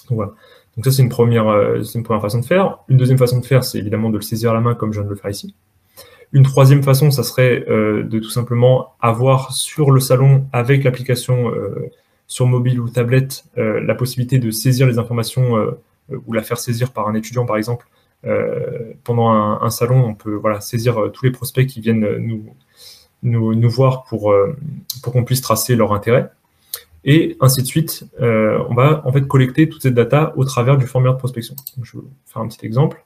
Speaker 2: Donc voilà. Donc ça, c'est une première façon de faire. Une deuxième façon de faire, c'est évidemment de le saisir à la main comme je viens de le faire ici. Une troisième façon, ça serait de tout simplement avoir sur le salon, avec l'application sur mobile ou tablette, la possibilité de saisir les informations ou la faire saisir par un étudiant, par exemple. Pendant un salon, on peut saisir tous les prospects qui viennent nous voir pour qu'on puisse tracer leur intérêt. Et ainsi de suite, on va en fait collecter toute cette data au travers du formulaire de prospection. Donc, je vais vous faire un petit exemple.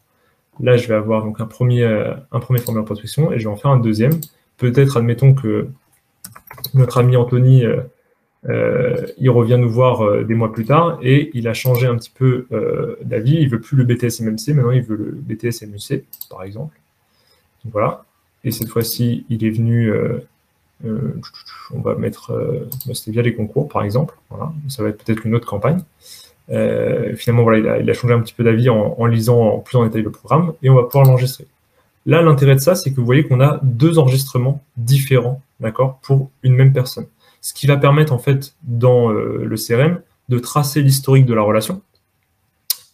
Speaker 2: Là, je vais avoir donc un premier formulaire de prospection et je vais en faire un deuxième. Peut-être, admettons que notre ami Anthony, il revient nous voir des mois plus tard et il a changé un petit peu d'avis. Il ne veut plus le BTS MMC, maintenant il veut le BTS MUC, par exemple. Donc, voilà. Et cette fois-ci, il est venu, on va mettre, c'était via les concours, par exemple. Voilà. Ça va être peut-être une autre campagne. Finalement, voilà, il a changé un petit peu d'avis en lisant plus en détail le programme et on va pouvoir l'enregistrer. Là, l'intérêt de ça, c'est que vous voyez qu'on a deux enregistrements différents, d'accord, pour une même personne. Ce qui va permettre, en fait, dans le CRM, de tracer l'historique de la relation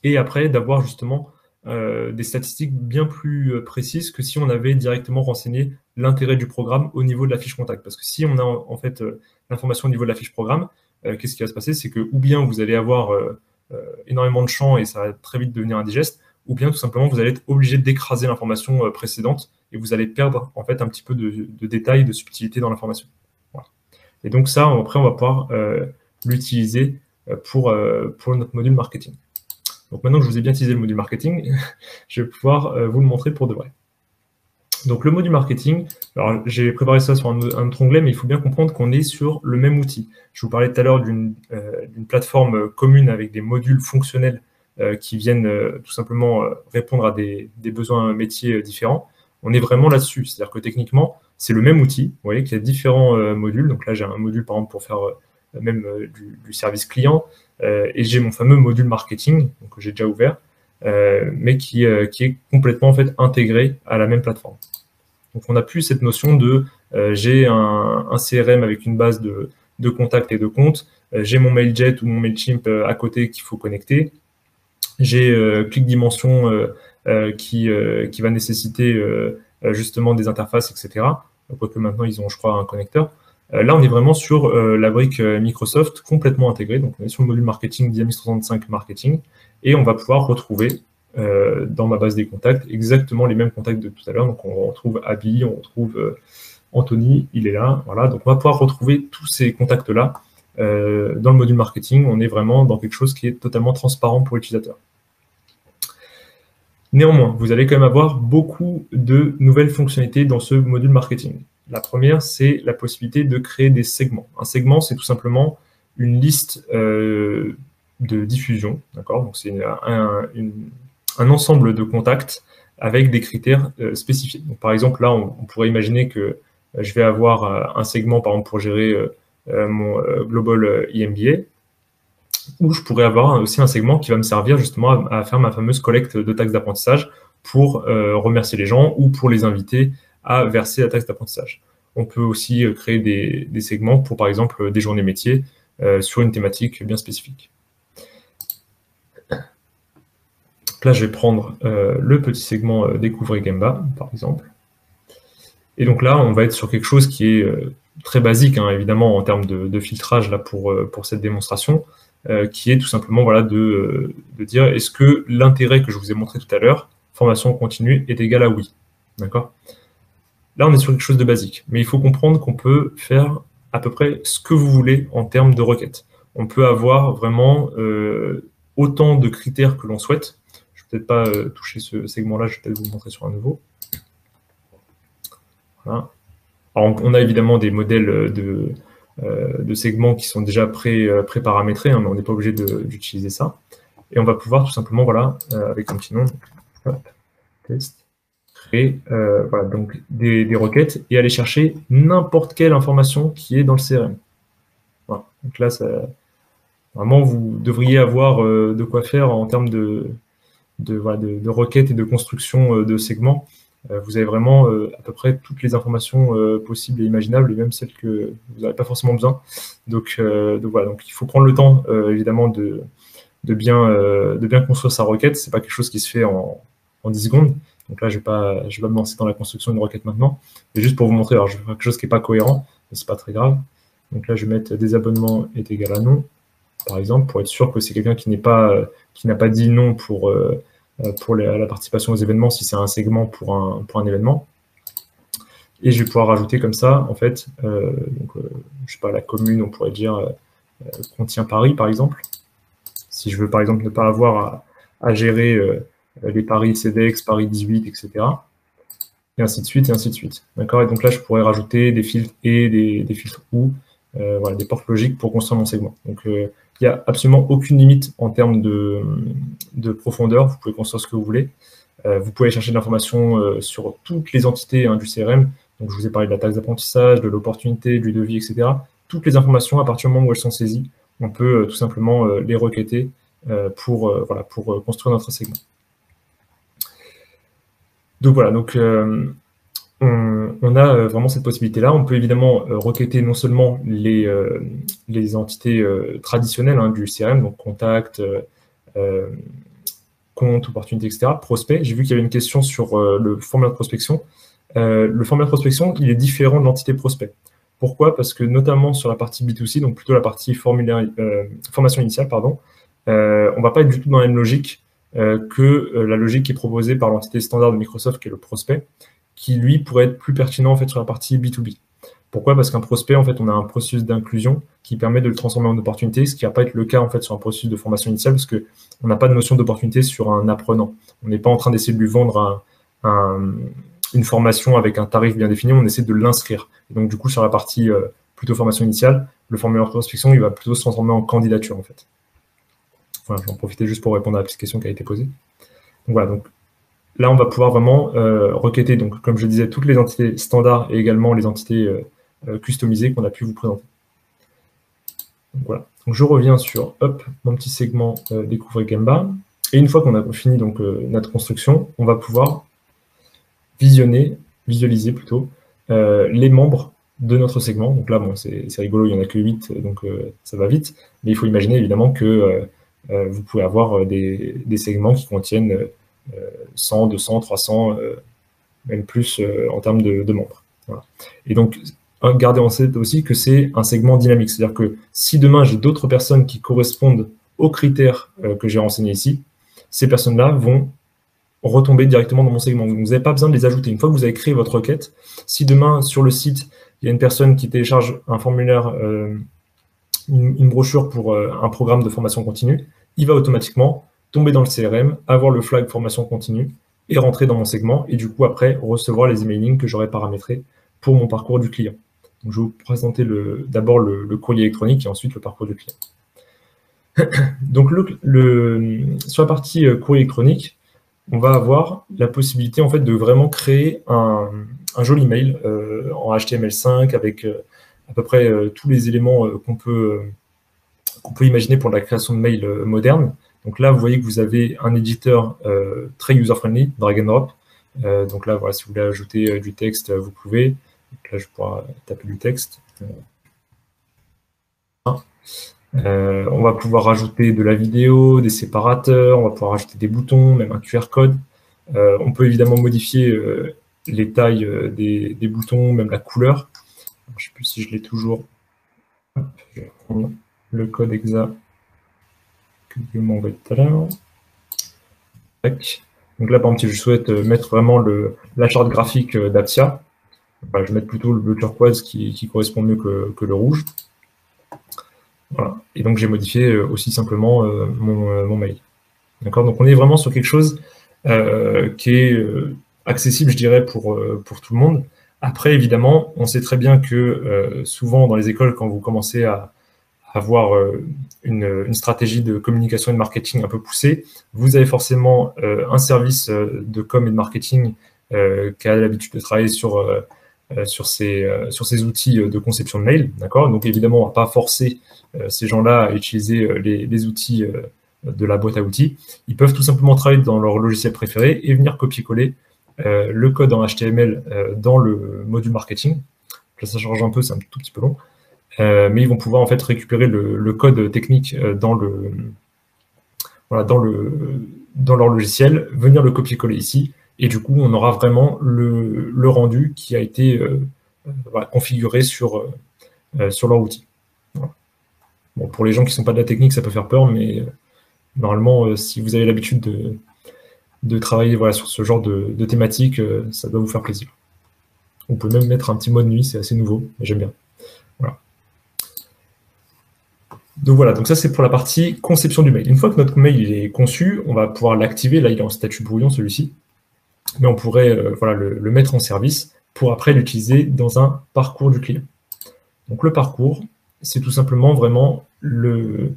Speaker 2: et après d'avoir justement des statistiques bien plus précises que si on avait directement renseigné l'intérêt du programme au niveau de la fiche contact. Parce que si on a en fait l'information au niveau de la fiche programme, qu'est-ce qui va se passer? C'est que ou bien vous allez avoir énormément de champs et ça va très vite devenir indigeste, ou bien tout simplement vous allez être obligé d'écraser l'information précédente et vous allez perdre en fait un petit peu de détails, de subtilité dans l'information. Voilà. Et donc ça, après, on va pouvoir l'utiliser pour notre module marketing. Donc maintenant que je vous ai bien utilisé le module marketing, je vais pouvoir vous le montrer pour de vrai. Donc le module marketing, alors j'ai préparé ça sur un autre onglet, mais il faut bien comprendre qu'on est sur le même outil. Je vous parlais tout à l'heure d'une plateforme commune avec des modules fonctionnels qui viennent tout simplement répondre à des besoins métiers différents. On est vraiment là-dessus, c'est-à-dire que techniquement, c'est le même outil. Vous voyez qu'il y a différents modules. Donc là, j'ai un module, par exemple, pour faire même du service client, et j'ai mon fameux module marketing, donc, que j'ai déjà ouvert, mais qui est complètement en fait, intégré à la même plateforme. Donc on n'a plus cette notion de j'ai un CRM avec une base de contacts et de comptes, j'ai mon MailJet ou mon MailChimp à côté qu'il faut connecter, j'ai ClickDimension qui va nécessiter justement des interfaces, etc. Quoique maintenant, ils ont, je crois, un connecteur. Là, on est vraiment sur la brique Microsoft complètement intégrée. Donc, on est sur le module marketing Dynamics 365 Marketing. Et on va pouvoir retrouver dans ma base des contacts exactement les mêmes contacts de tout à l'heure. Donc, on retrouve Abby, on retrouve Anthony, il est là. Voilà. Donc, on va pouvoir retrouver tous ces contacts-là dans le module marketing. On est vraiment dans quelque chose qui est totalement transparent pour l'utilisateur. Néanmoins, vous allez quand même avoir beaucoup de nouvelles fonctionnalités dans ce module marketing. La première, c'est la possibilité de créer des segments. Un segment, c'est tout simplement une liste de diffusion, d'accord? Donc, c'est un ensemble de contacts avec des critères spécifiques. Donc, par exemple, là, on pourrait imaginer que je vais avoir un segment, par exemple, pour gérer mon Global EMBA, où je pourrais avoir aussi un segment qui va me servir justement à faire ma fameuse collecte de taxes d'apprentissage pour remercier les gens ou pour les inviter à verser la taxe d'apprentissage. On peut aussi créer des segments pour, par exemple, des journées métiers sur une thématique bien spécifique. Donc là, je vais prendre le petit segment Découvrez Gemba, par exemple. Et donc là, on va être sur quelque chose qui est très basique, hein, évidemment, en termes de filtrage là, pour cette démonstration. Qui est tout simplement voilà, de dire est-ce que l'intérêt que je vous ai montré tout à l'heure, formation continue, est égal à oui. D'accord ? Là, on est sur quelque chose de basique, mais il faut comprendre qu'on peut faire à peu près ce que vous voulez en termes de requêtes. On peut avoir vraiment autant de critères que l'on souhaite. Je ne vais peut-être pas toucher ce segment-là, je vais peut-être vous le montrer sur un nouveau. Voilà. Alors, on a évidemment des modèles de segments qui sont déjà pré-paramétrés, hein, mais on n'est pas obligé d'utiliser ça. Et on va pouvoir tout simplement, voilà, avec un petit nom, test, créer voilà, donc des requêtes et aller chercher n'importe quelle information qui est dans le CRM. Voilà. Donc là, vraiment, vous devriez avoir de quoi faire en termes de requêtes et de construction de segments. Vous avez vraiment à peu près toutes les informations possibles et imaginables, et même celles que vous n'avez pas forcément besoin. Donc voilà, donc il faut prendre le temps, évidemment, de bien construire sa requête. C'est pas quelque chose qui se fait en 10 secondes. Donc là, je vais pas me lancer dans la construction d'une requête maintenant. Mais juste pour vous montrer, alors je vais faire quelque chose qui n'est pas cohérent, mais c'est pas très grave. Donc là, je vais mettre des abonnements est égal à non, par exemple, pour être sûr que c'est quelqu'un qui n'a pas dit non pour la participation aux événements, si c'est un segment pour un événement. Et je vais pouvoir rajouter comme ça, en fait, je sais pas, la commune, on pourrait dire, contient Paris, par exemple. Si je veux, par exemple, ne pas avoir à gérer les Paris CEDEX, Paris 18, etc. Et ainsi de suite, et ainsi de suite. D'accord ? Et donc là, je pourrais rajouter des filtres et des filtres ou, voilà, des portes logiques pour construire mon segment. Donc, il n'y a absolument aucune limite en termes de profondeur. Vous pouvez construire ce que vous voulez. Vous pouvez aller chercher de l'information sur toutes les entités du CRM. Donc, je vous ai parlé de la taxe d'apprentissage, de l'opportunité, du devis, etc. Toutes les informations, à partir du moment où elles sont saisies, on peut tout simplement les requêter pour construire notre segment. Donc voilà, donc on a vraiment cette possibilité-là. On peut évidemment requêter non seulement les entités traditionnelles du CRM, donc contact, compte, opportunité, etc., prospect. J'ai vu qu'il y avait une question sur le formulaire de prospection. Le formulaire de prospection, il est différent de l'entité prospect. Pourquoi ? Parce que notamment sur la partie B2C, donc plutôt la partie formation initiale, pardon, on ne va pas être du tout dans la même logique que la logique qui est proposée par l'entité standard de Microsoft, qui est le prospect, qui lui pourrait être plus pertinent en fait sur la partie B2B. Pourquoi ? Parce qu'un prospect, en fait, on a un processus d'inclusion qui permet de le transformer en opportunité, ce qui va pas être le cas en fait sur un processus de formation initiale, parce que on n'a pas de notion d'opportunité sur un apprenant. On n'est pas en train d'essayer de lui vendre une formation avec un tarif bien défini, on essaie de l'inscrire. Et donc du coup, sur la partie plutôt formation initiale, le formulaire de prospection, il va plutôt se transformer en candidature en fait. enfin, j'en profitais juste pour répondre à la petite question qui a été posée. Donc voilà, donc là, on va pouvoir vraiment requêter, donc, comme je disais, toutes les entités standards et également les entités customisées qu'on a pu vous présenter. Donc voilà. Donc je reviens sur mon petit segment Découvrez Gemba. Et une fois qu'on a fini donc, notre construction, on va pouvoir visualiser plutôt les membres de notre segment. Donc là, bon, c'est rigolo, il n'y en a que 8, donc ça va vite. Mais il faut imaginer évidemment que vous pouvez avoir des segments qui contiennent 100, 200, 300, même plus en termes de membres. Voilà. Et donc, gardez en tête aussi que c'est un segment dynamique. C'est-à-dire que si demain j'ai d'autres personnes qui correspondent aux critères que j'ai renseignés ici, ces personnes-là vont retomber directement dans mon segment. Donc, vous n'avez pas besoin de les ajouter. Une fois que vous avez créé votre requête, si demain sur le site, il y a une personne qui télécharge un formulaire, une brochure pour un programme de formation continue, il va automatiquement tomber dans le CRM, avoir le flag formation continue et rentrer dans mon segment et du coup après recevoir les emailings que j'aurais paramétrés pour mon parcours du client. Donc, je vais vous présenter d'abord le courrier électronique et ensuite le parcours du client. Donc sur la partie courrier électronique, on va avoir la possibilité en fait de vraiment créer un joli mail en HTML5 avec à peu près tous les éléments qu'on peut imaginer pour la création de mails moderne. Donc là, vous voyez que vous avez un éditeur très user-friendly, drag and drop. Donc là, voilà, si vous voulez ajouter du texte, vous pouvez. Donc là, je pourrais taper du texte. On va pouvoir rajouter de la vidéo, des séparateurs, on va pouvoir rajouter des boutons, même un QR code. On peut évidemment modifier les tailles des boutons, même la couleur. Je ne sais plus si je l'ai toujours. Hop, je vais prendre le code exact que vous m'envoyez tout à l'heure. Donc là, par exemple, si je souhaite mettre vraiment la charte graphique d'Aptia, je vais mettre plutôt le bleu turquoise qui correspond mieux que le rouge. Voilà. Et donc, j'ai modifié aussi simplement mon mail. D'accord. Donc, on est vraiment sur quelque chose qui est accessible, je dirais, pour tout le monde. Après, évidemment, on sait très bien que souvent, dans les écoles, quand vous commencez à avoir une stratégie de communication et de marketing un peu poussée, vous avez forcément un service de com et de marketing qui a l'habitude de travailler sur ces outils de conception de mail, d'accord. Donc évidemment, on ne va pas forcer ces gens-là à utiliser les outils de la boîte à outils. Ils peuvent tout simplement travailler dans leur logiciel préféré et venir copier-coller le code en HTML dans le module marketing. Là, ça change un peu, c'est un tout petit peu long. Mais ils vont pouvoir en fait récupérer le code technique dans leur logiciel, venir le copier-coller ici, et du coup, on aura vraiment le rendu qui a été configuré sur leur outil. Voilà. Bon, pour les gens qui ne sont pas de la technique, ça peut faire peur, mais normalement, si vous avez l'habitude de travailler sur ce genre de thématique, ça doit vous faire plaisir. On peut même mettre un petit mode nuit, c'est assez nouveau, mais j'aime bien. Voilà. Donc voilà, donc ça c'est pour la partie conception du mail. Une fois que notre mail est conçu, on va pouvoir l'activer. Là, il est en statut brouillon, celui-ci. Mais on pourrait le mettre en service pour après l'utiliser dans un parcours du client. Donc le parcours, c'est tout simplement vraiment le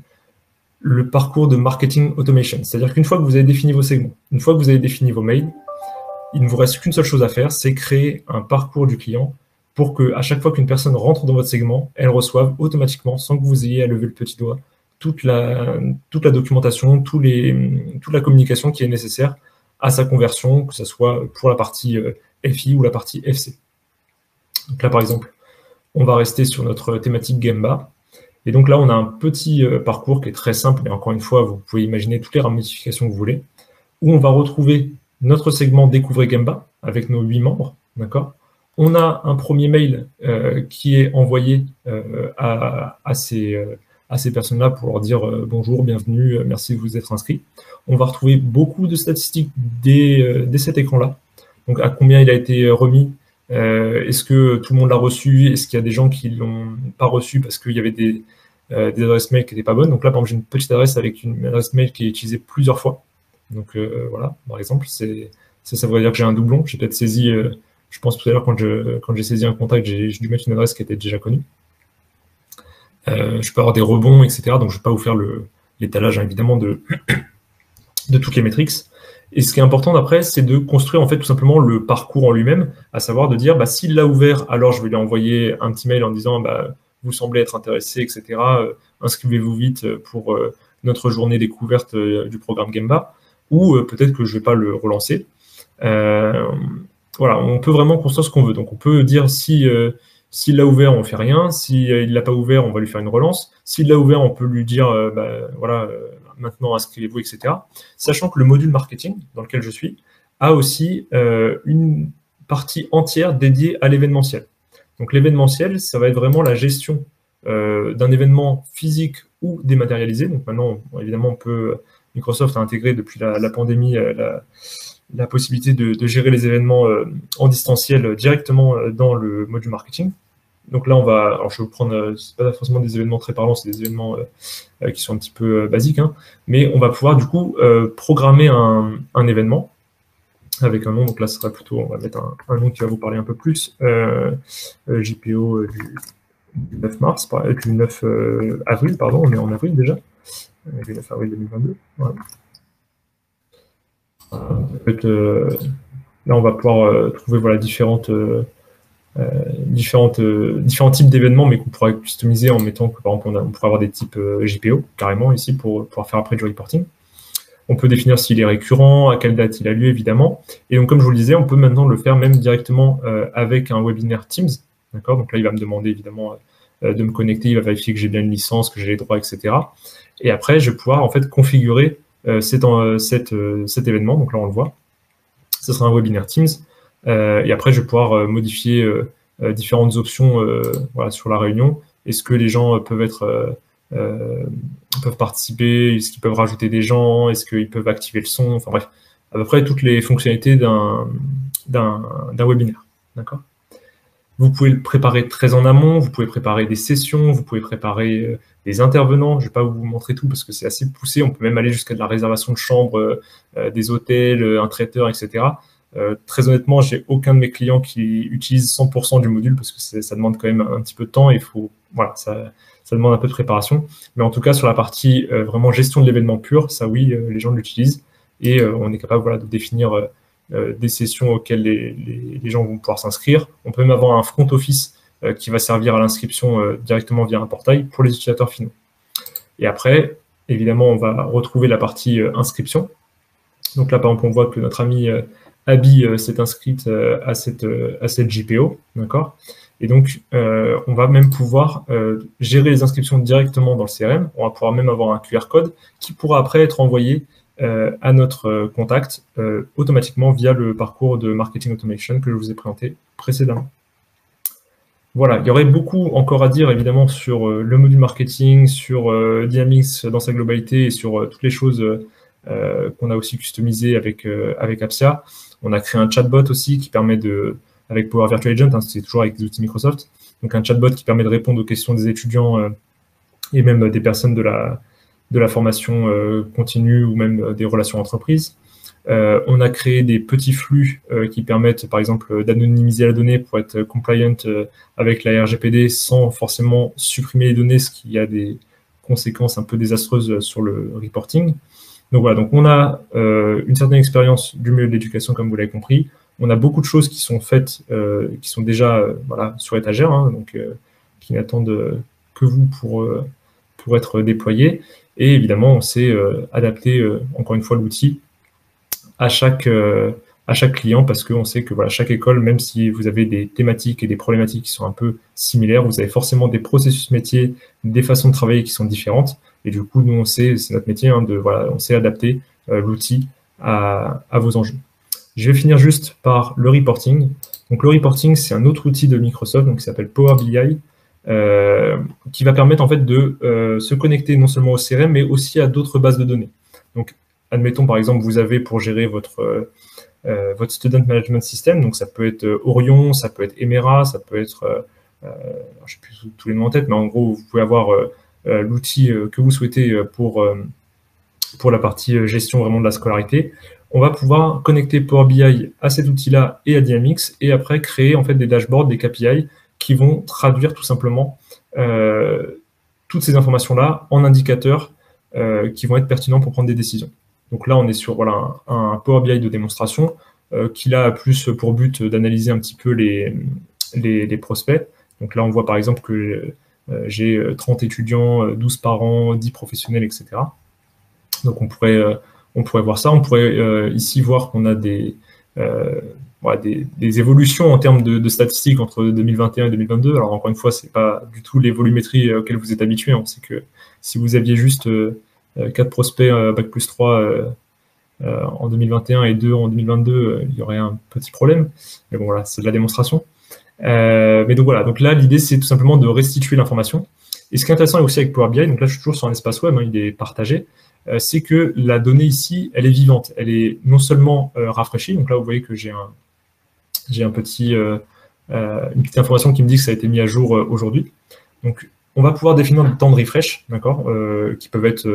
Speaker 2: parcours de marketing automation. C'est-à-dire qu'une fois que vous avez défini vos segments, une fois que vous avez défini vos mails, il ne vous reste qu'une seule chose à faire, c'est créer un parcours du client pour qu'à chaque fois qu'une personne rentre dans votre segment, elle reçoive automatiquement, sans que vous ayez à lever le petit doigt, toute la documentation, toute la communication qui est nécessaire à sa conversion, que ce soit pour la partie FI ou la partie FC. Donc là, par exemple, on va rester sur notre thématique Gemba. Et donc là, on a un petit parcours qui est très simple, mais encore une fois, vous pouvez imaginer toutes les ramifications que vous voulez, où on va retrouver notre segment Découvrez Gemba avec nos 8 membres, d'accord. On a un premier mail qui est envoyé à ces personnes-là pour leur dire bonjour, bienvenue, merci de vous être inscrits. On va retrouver beaucoup de statistiques dès cet écran-là. Donc, à combien il a été remis, est-ce que tout le monde l'a reçu, est-ce qu'il y a des gens qui ne l'ont pas reçu parce qu'il y avait des adresses mail qui n'étaient pas bonnes. Donc là, par exemple, j'ai une petite adresse avec une adresse mail qui est utilisée plusieurs fois. Donc voilà, par exemple, ça voudrait dire que j'ai un doublon. J'ai peut-être saisi... je pense tout à l'heure, quand j'ai saisi un contact, j'ai dû mettre une adresse qui était déjà connue. Je peux avoir des rebonds, etc. Donc, je ne vais pas vous faire l'étalage évidemment de toutes les métriques. Et ce qui est important d'après, c'est de construire en fait tout simplement le parcours en lui-même, à savoir de dire s'il l'a ouvert, alors je vais lui envoyer un petit mail en disant vous semblez être intéressé, etc. Inscrivez-vous vite pour notre journée découverte du programme Gemba, ou peut-être que je ne vais pas le relancer. Voilà, on peut vraiment construire ce qu'on veut. Donc on peut dire s'il l'a ouvert, on ne fait rien. S'il ne l'a pas ouvert, on va lui faire une relance. S'il l'a ouvert, on peut lui dire voilà, maintenant inscrivez-vous, etc. Sachant que le module marketing dans lequel je suis a aussi une partie entière dédiée à l'événementiel. Donc l'événementiel, ça va être vraiment la gestion d'un événement physique ou dématérialisé. Donc maintenant, évidemment, Microsoft a intégré depuis la pandémie la possibilité de gérer les événements en distanciel directement dans le module marketing. Donc là, alors je vais vous prendre, c'est pas forcément des événements très parlants, c'est des événements qui sont un petit peu basiques, hein, mais on va pouvoir du coup programmer un événement avec un nom. Donc là, ce sera plutôt, on va mettre un nom qui va vous parler un peu plus, JPO du 9 mars, du 9 avril, pardon, on est en avril déjà, du 9 avril 2022. Voilà. Là, on va pouvoir trouver voilà, différents types d'événements, mais qu'on pourra customiser en mettant que, par exemple, on pourrait avoir des types JPO, carrément, ici, pour pouvoir faire après du reporting. On peut définir s'il est récurrent, à quelle date il a lieu, évidemment. Et donc, comme je vous le disais, on peut maintenant le faire même directement avec un webinaire Teams. D'accord ? Donc là, il va me demander, évidemment, de me connecter, il va vérifier que j'ai bien une licence, que j'ai les droits, etc. Et après, je vais pouvoir, en fait, configurer cet événement. Donc là, on le voit. Ce sera un webinaire Teams. Et après, je vais pouvoir modifier différentes options voilà, sur la réunion. Est-ce que les gens peuvent participer? Est-ce qu'ils peuvent rajouter des gens? Est-ce qu'ils peuvent activer le son? Enfin bref, à peu près toutes les fonctionnalités d'un webinaire. D'accord? Vous pouvez le préparer très en amont, vous pouvez préparer des sessions, vous pouvez préparer des intervenants. Je ne vais pas vous montrer tout parce que c'est assez poussé. On peut même aller jusqu'à de la réservation de chambres, des hôtels, un traiteur, etc. Très honnêtement, j'ai aucun de mes clients qui utilise 100% du module parce que ça demande quand même un petit peu de temps et voilà, ça demande un peu de préparation. Mais en tout cas, sur la partie vraiment gestion de l'événement pur, ça oui, les gens l'utilisent et on est capable voilà, de définir des sessions auxquelles les gens vont pouvoir s'inscrire. On peut même avoir un front office qui va servir à l'inscription directement via un portail pour les utilisateurs finaux. Et après, évidemment, on va retrouver la partie inscription. Donc là, par exemple, on voit que notre ami Abby s'est inscrite à cette JPO, d'accord? Et donc, on va même pouvoir gérer les inscriptions directement dans le CRM. On va pouvoir même avoir un QR code qui pourra après être envoyé à notre contact automatiquement via le parcours de marketing automation que je vous ai présenté précédemment. Voilà, il y aurait beaucoup encore à dire évidemment sur le module marketing, sur Dynamics dans sa globalité et sur toutes les choses qu'on a aussi customisées avec Appsia. On a créé un chatbot aussi qui permet avec Power Virtual Agent, hein, c'est toujours avec des outils Microsoft, donc un chatbot qui permet de répondre aux questions des étudiants et même des personnes de la formation continue ou même des relations entreprises. On a créé des petits flux qui permettent, par exemple, d'anonymiser la donnée pour être compliant avec la RGPD sans forcément supprimer les données, ce qui a des conséquences un peu désastreuses sur le reporting. Donc voilà, donc on a une certaine expérience du milieu de l'éducation, comme vous l'avez compris. On a beaucoup de choses qui sont faites, qui sont déjà voilà, sur étagère, hein, donc qui n'attendent que vous pour être déployées. Et évidemment, on sait adapter, encore une fois, l'outil à chaque client parce qu'on sait que voilà, chaque école, même si vous avez des thématiques et des problématiques qui sont un peu similaires, vous avez forcément des processus métiers, des façons de travailler qui sont différentes. Et du coup, nous, on sait, c'est notre métier, hein, on sait adapter l'outil à vos enjeux. Je vais finir juste par le reporting. Donc, le reporting, c'est un autre outil de Microsoft donc, qui s'appelle Power BI, qui va permettre en fait de se connecter non seulement au CRM, mais aussi à d'autres bases de données. Donc, admettons, par exemple, vous avez pour gérer votre Student Management System, donc ça peut être Orion, ça peut être Emera, ça peut être, je ne sais plus tous les noms en tête, mais en gros, vous pouvez avoir l'outil que vous souhaitez pour la partie gestion vraiment de la scolarité. On va pouvoir connecter Power BI à cet outil-là et à Dynamics et après créer en fait des dashboards, des KPI qui vont traduire tout simplement toutes ces informations-là en indicateurs qui vont être pertinents pour prendre des décisions. Donc là, on est sur voilà, un Power BI de démonstration qui a plus pour but d'analyser un petit peu les prospects. Donc là, on voit par exemple que j'ai 30 étudiants, 12 parents, 10 professionnels, etc. Donc on pourrait voir ça. On pourrait ici voir qu'on a voilà, des évolutions en termes de statistiques entre 2021 et 2022. Alors encore une fois, c'est pas du tout les volumétries auxquelles vous êtes habitués. On sait que si vous aviez juste 4 prospects Bac plus 3 en 2021 et 2 en 2022, il y aurait un petit problème. Mais bon, voilà, c'est de la démonstration. Mais donc voilà, donc là, l'idée, c'est tout simplement de restituer l'information. Et ce qui est intéressant aussi avec Power BI, donc là, je suis toujours sur un espace web, hein, il est partagé, c'est que la donnée ici, elle est vivante. Elle est non seulement rafraîchie, donc là, vous voyez que j'ai une petite information qui me dit que ça a été mis à jour aujourd'hui. Donc, on va pouvoir définir des temps de refresh, d'accord, qui peuvent être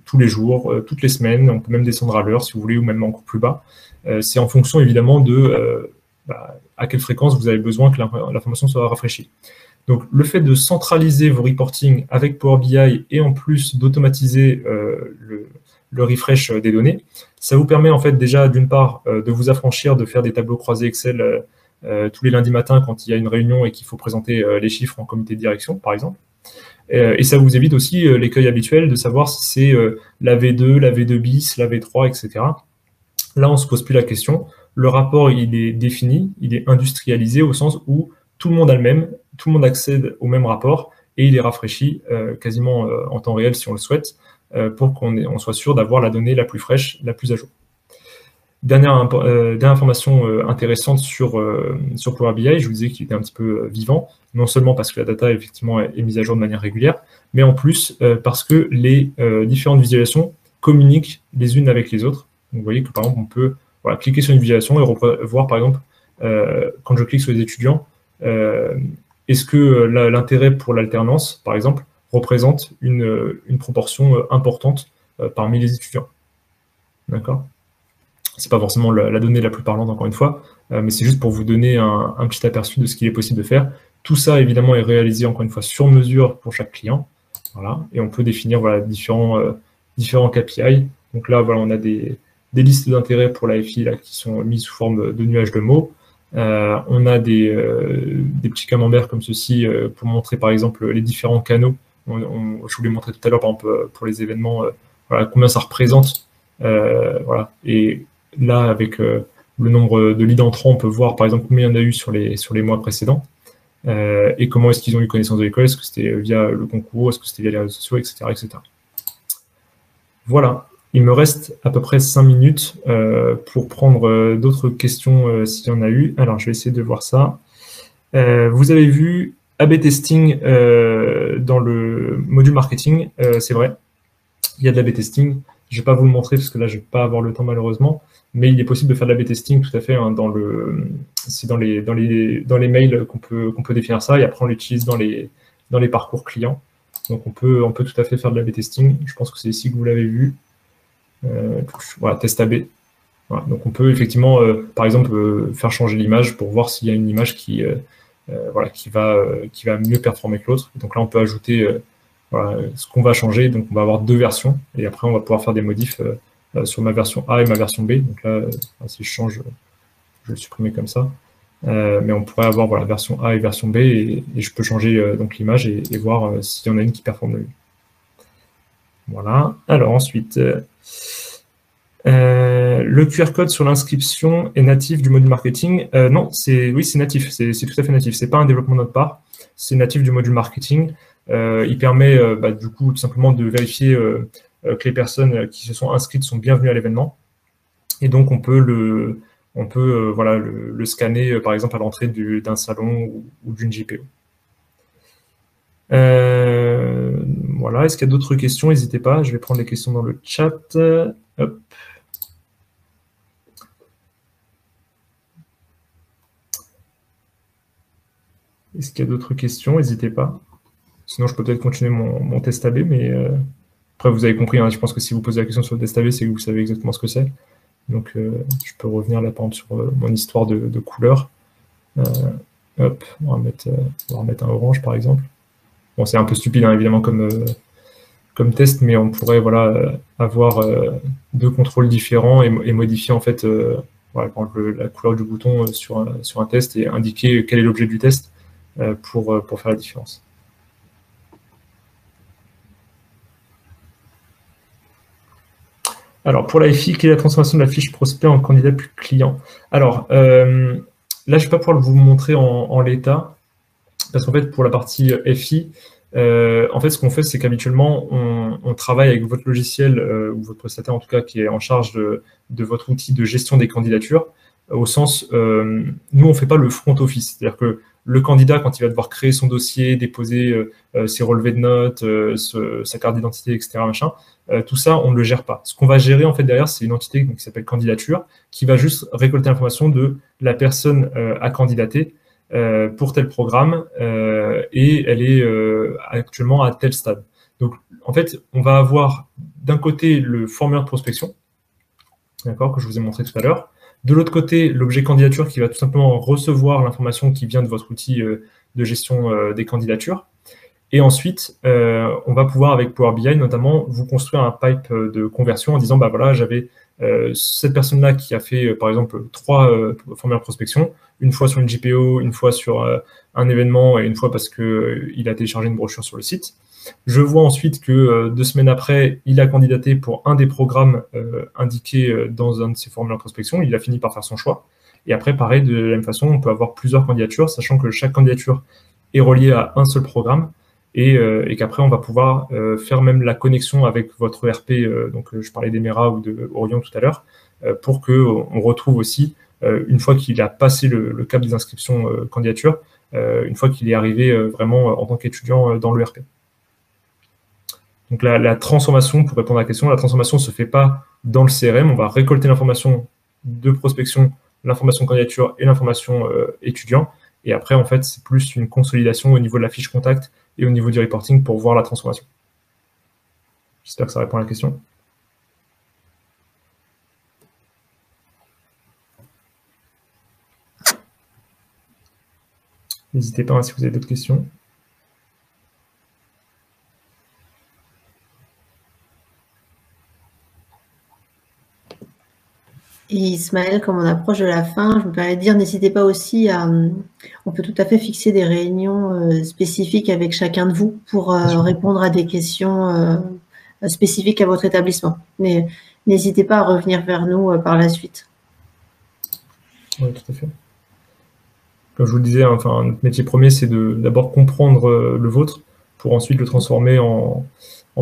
Speaker 2: tous les jours, toutes les semaines. On peut même descendre à l'heure si vous voulez, ou même encore plus bas. C'est en fonction évidemment de à quelle fréquence vous avez besoin que l'information soit rafraîchie. Donc, le fait de centraliser vos reporting avec Power BI et en plus d'automatiser le refresh des données, ça vous permet en fait déjà d'une part de vous affranchir de faire des tableaux croisés Excel tous les lundis matins quand il y a une réunion et qu'il faut présenter les chiffres en comité de direction, par exemple. Et ça vous évite aussi l'écueil habituel de savoir si c'est la V2, la V2 bis, la V3, etc. Là, on ne se pose plus la question. Le rapport, il est défini, il est industrialisé au sens où tout le monde a le même, tout le monde accède au même rapport et il est rafraîchi quasiment en temps réel si on le souhaite pour qu'on soit sûr d'avoir la donnée la plus fraîche, la plus à jour. Dernière information intéressante sur Power BI, je vous disais qu'il était un petit peu vivant, non seulement parce que la data effectivement est mise à jour de manière régulière, mais en plus parce que les différentes visualisations communiquent les unes avec les autres. Donc, vous voyez que par exemple, on peut cliquer sur une visualisation et voir par exemple, quand je clique sur les étudiants, est-ce que l'intérêt pour l'alternance, par exemple, représente une proportion importante parmi les étudiants. D'accord ? C'est pas forcément la donnée la plus parlante, encore une fois, mais c'est juste pour vous donner un petit aperçu de ce qu'il est possible de faire. Tout ça, évidemment, est réalisé, encore une fois, sur mesure pour chaque client. Voilà. Et on peut définir différents KPI. Donc là, voilà, on a des listes d'intérêt pour la FI là, qui sont mises sous forme de nuages de mots. On a des petits camemberts comme ceci pour montrer, par exemple, les différents canaux. Je vous l'ai montré tout à l'heure, par exemple, pour les événements, voilà, combien ça représente. Voilà. Et là, avec le nombre de leads entrants, on peut voir, par exemple, combien il y en a eu sur les mois précédents. Et comment est-ce qu'ils ont eu connaissance de l'école, est-ce que c'était via le concours, est-ce que c'était via les réseaux sociaux, etc., etc. Voilà, il me reste à peu près 5 minutes pour prendre d'autres questions s'il y en a eu. Alors, je vais essayer de voir ça. Vous avez vu A/B testing dans le module marketing, c'est vrai, il y a de l'A/B testing. Je ne vais pas vous le montrer parce que là, je ne vais pas avoir le temps malheureusement, mais il est possible de faire de l'A/B testing tout à fait. Hein, c'est dans les mails qu'on peut définir ça et après on l'utilise dans les parcours clients. Donc on peut tout à fait faire de l'A/B testing. Je pense que c'est ici que vous l'avez vu. Voilà, test A/B. Voilà, donc on peut effectivement, par exemple, faire changer l'image pour voir s'il y a une image qui va mieux performer que l'autre. Donc là, on peut ajouter voilà, ce qu'on va changer, donc on va avoir 2 versions, et après on va pouvoir faire des modifs sur ma version A et ma version B. Donc là, si je change, je vais le supprimer comme ça. Mais on pourrait avoir voilà, version A et version B, et je peux changer donc l'image et voir s'il y en a une qui performe le mieux. Voilà. Alors ensuite, le QR code sur l'inscription est natif du module marketing. Non, oui, c'est natif, c'est tout à fait natif. C'est pas un développement de notre part, c'est natif du module marketing. Il permet du coup tout simplement de vérifier que les personnes qui se sont inscrites sont bienvenues à l'événement. Et donc on peut le scanner par exemple à l'entrée d'un salon ou d'une JPO. Voilà, est-ce qu'il y a d'autres questions? N'hésitez pas, je vais prendre les questions dans le chat. Hop. Est-ce qu'il y a d'autres questions? N'hésitez pas. Sinon, je peux peut-être continuer mon test AB, mais après, vous avez compris, hein, je pense que si vous posez la question sur le test AB, c'est que vous savez exactement ce que c'est. Donc, je peux revenir là, par exemple, sur mon histoire de couleur. Hop, on va remettre un orange, par exemple. Bon, c'est un peu stupide, hein, évidemment, comme comme test, mais on pourrait voilà, avoir deux contrôles différents et modifier en fait voilà, par exemple, la couleur du bouton sur un test et indiquer quel est l'objet du test pour faire la différence. Alors, pour la FI, quelle est la transformation de la fiche prospect en candidat plus client? Alors, là, je ne vais pas pouvoir vous montrer en l'état, parce qu'en fait, pour la partie FI, en fait, ce qu'on fait, c'est qu'habituellement, on travaille avec votre logiciel, ou votre prestataire en tout cas, qui est en charge de votre outil de gestion des candidatures, au sens, nous, on ne fait pas le front office. C'est-à-dire que le candidat, quand il va devoir créer son dossier, déposer ses relevés de notes, sa carte d'identité, etc., machin, tout ça, on ne le gère pas. Ce qu'on va gérer, en fait, derrière, c'est une entité qui s'appelle candidature, qui va juste récolter l'information de la personne à candidater pour tel programme et elle est actuellement à tel stade. Donc, en fait, on va avoir d'un côté le formulaire de prospection, d'accord, que je vous ai montré tout à l'heure. De l'autre côté, l'objet candidature qui va tout simplement recevoir l'information qui vient de votre outil de gestion des candidatures. Et ensuite, on va pouvoir, avec Power BI notamment, vous construire un pipe de conversion en disant, bah voilà, j'avais cette personne-là qui a fait, par exemple, 3 formulaires de prospection, une fois sur une GPO, une fois sur un événement et une fois parce qu'il a téléchargé une brochure sur le site. Je vois ensuite que 2 semaines après, il a candidaté pour un des programmes indiqués dans un de ses formulaires de prospection. Il a fini par faire son choix. Et après, pareil, de la même façon, on peut avoir plusieurs candidatures, sachant que chaque candidature est reliée à un seul programme et qu'après, on va pouvoir faire même la connexion avec votre ERP. Donc, je parlais d'Emera ou de Orion tout à l'heure, pour qu'on retrouve aussi, une fois qu'il a passé le cap des inscriptions candidatures, une fois qu'il est arrivé vraiment en tant qu'étudiant dans l'ERP. Donc la transformation, pour répondre à la question, la transformation ne se fait pas dans le CRM. On va récolter l'information de prospection, l'information candidature et l'information étudiant. Et après, en fait, c'est plus une consolidation au niveau de la fiche contact et au niveau du reporting pour voir la transformation. J'espère que ça répond à la question. N'hésitez pas si vous avez d'autres questions.
Speaker 1: Et Ismaël, comme on approche de la fin, je me permets de dire, n'hésitez pas aussi à... On peut tout à fait fixer des réunions spécifiques avec chacun de vous pour répondre à des questions spécifiques à votre établissement. Mais n'hésitez pas à revenir vers nous par la suite.
Speaker 2: Oui, tout à fait. Comme je vous le disais, enfin, notre métier premier, c'est d'abord comprendre le vôtre pour ensuite le transformer en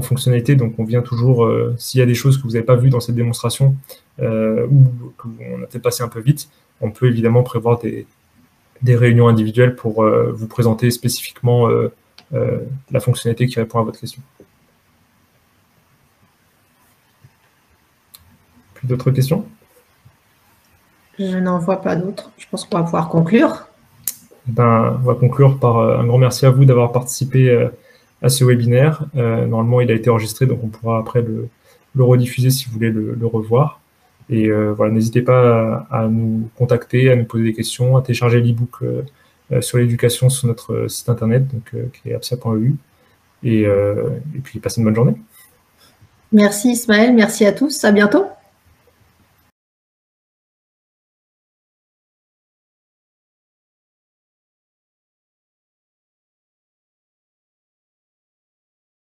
Speaker 2: fonctionnalité. Donc, on vient toujours, s'il y a des choses que vous n'avez pas vues dans cette démonstration ou qu'on a peut-être passé un peu vite, on peut évidemment prévoir des réunions individuelles pour vous présenter spécifiquement la fonctionnalité qui répond à votre question. Plus d'autres questions?
Speaker 1: Je n'en vois pas d'autres. Je pense qu'on va pouvoir conclure.
Speaker 2: Ben, on va conclure par un grand merci à vous d'avoir participé à ce webinaire. Normalement, il a été enregistré, donc on pourra après le rediffuser si vous voulez le revoir. Et voilà, n'hésitez pas à nous contacter, à nous poser des questions, à télécharger l'e-book sur l'éducation sur notre site internet, donc, qui est absa.eu. Et puis, passez une bonne journée.
Speaker 1: Merci Ismaël, merci à tous. À bientôt.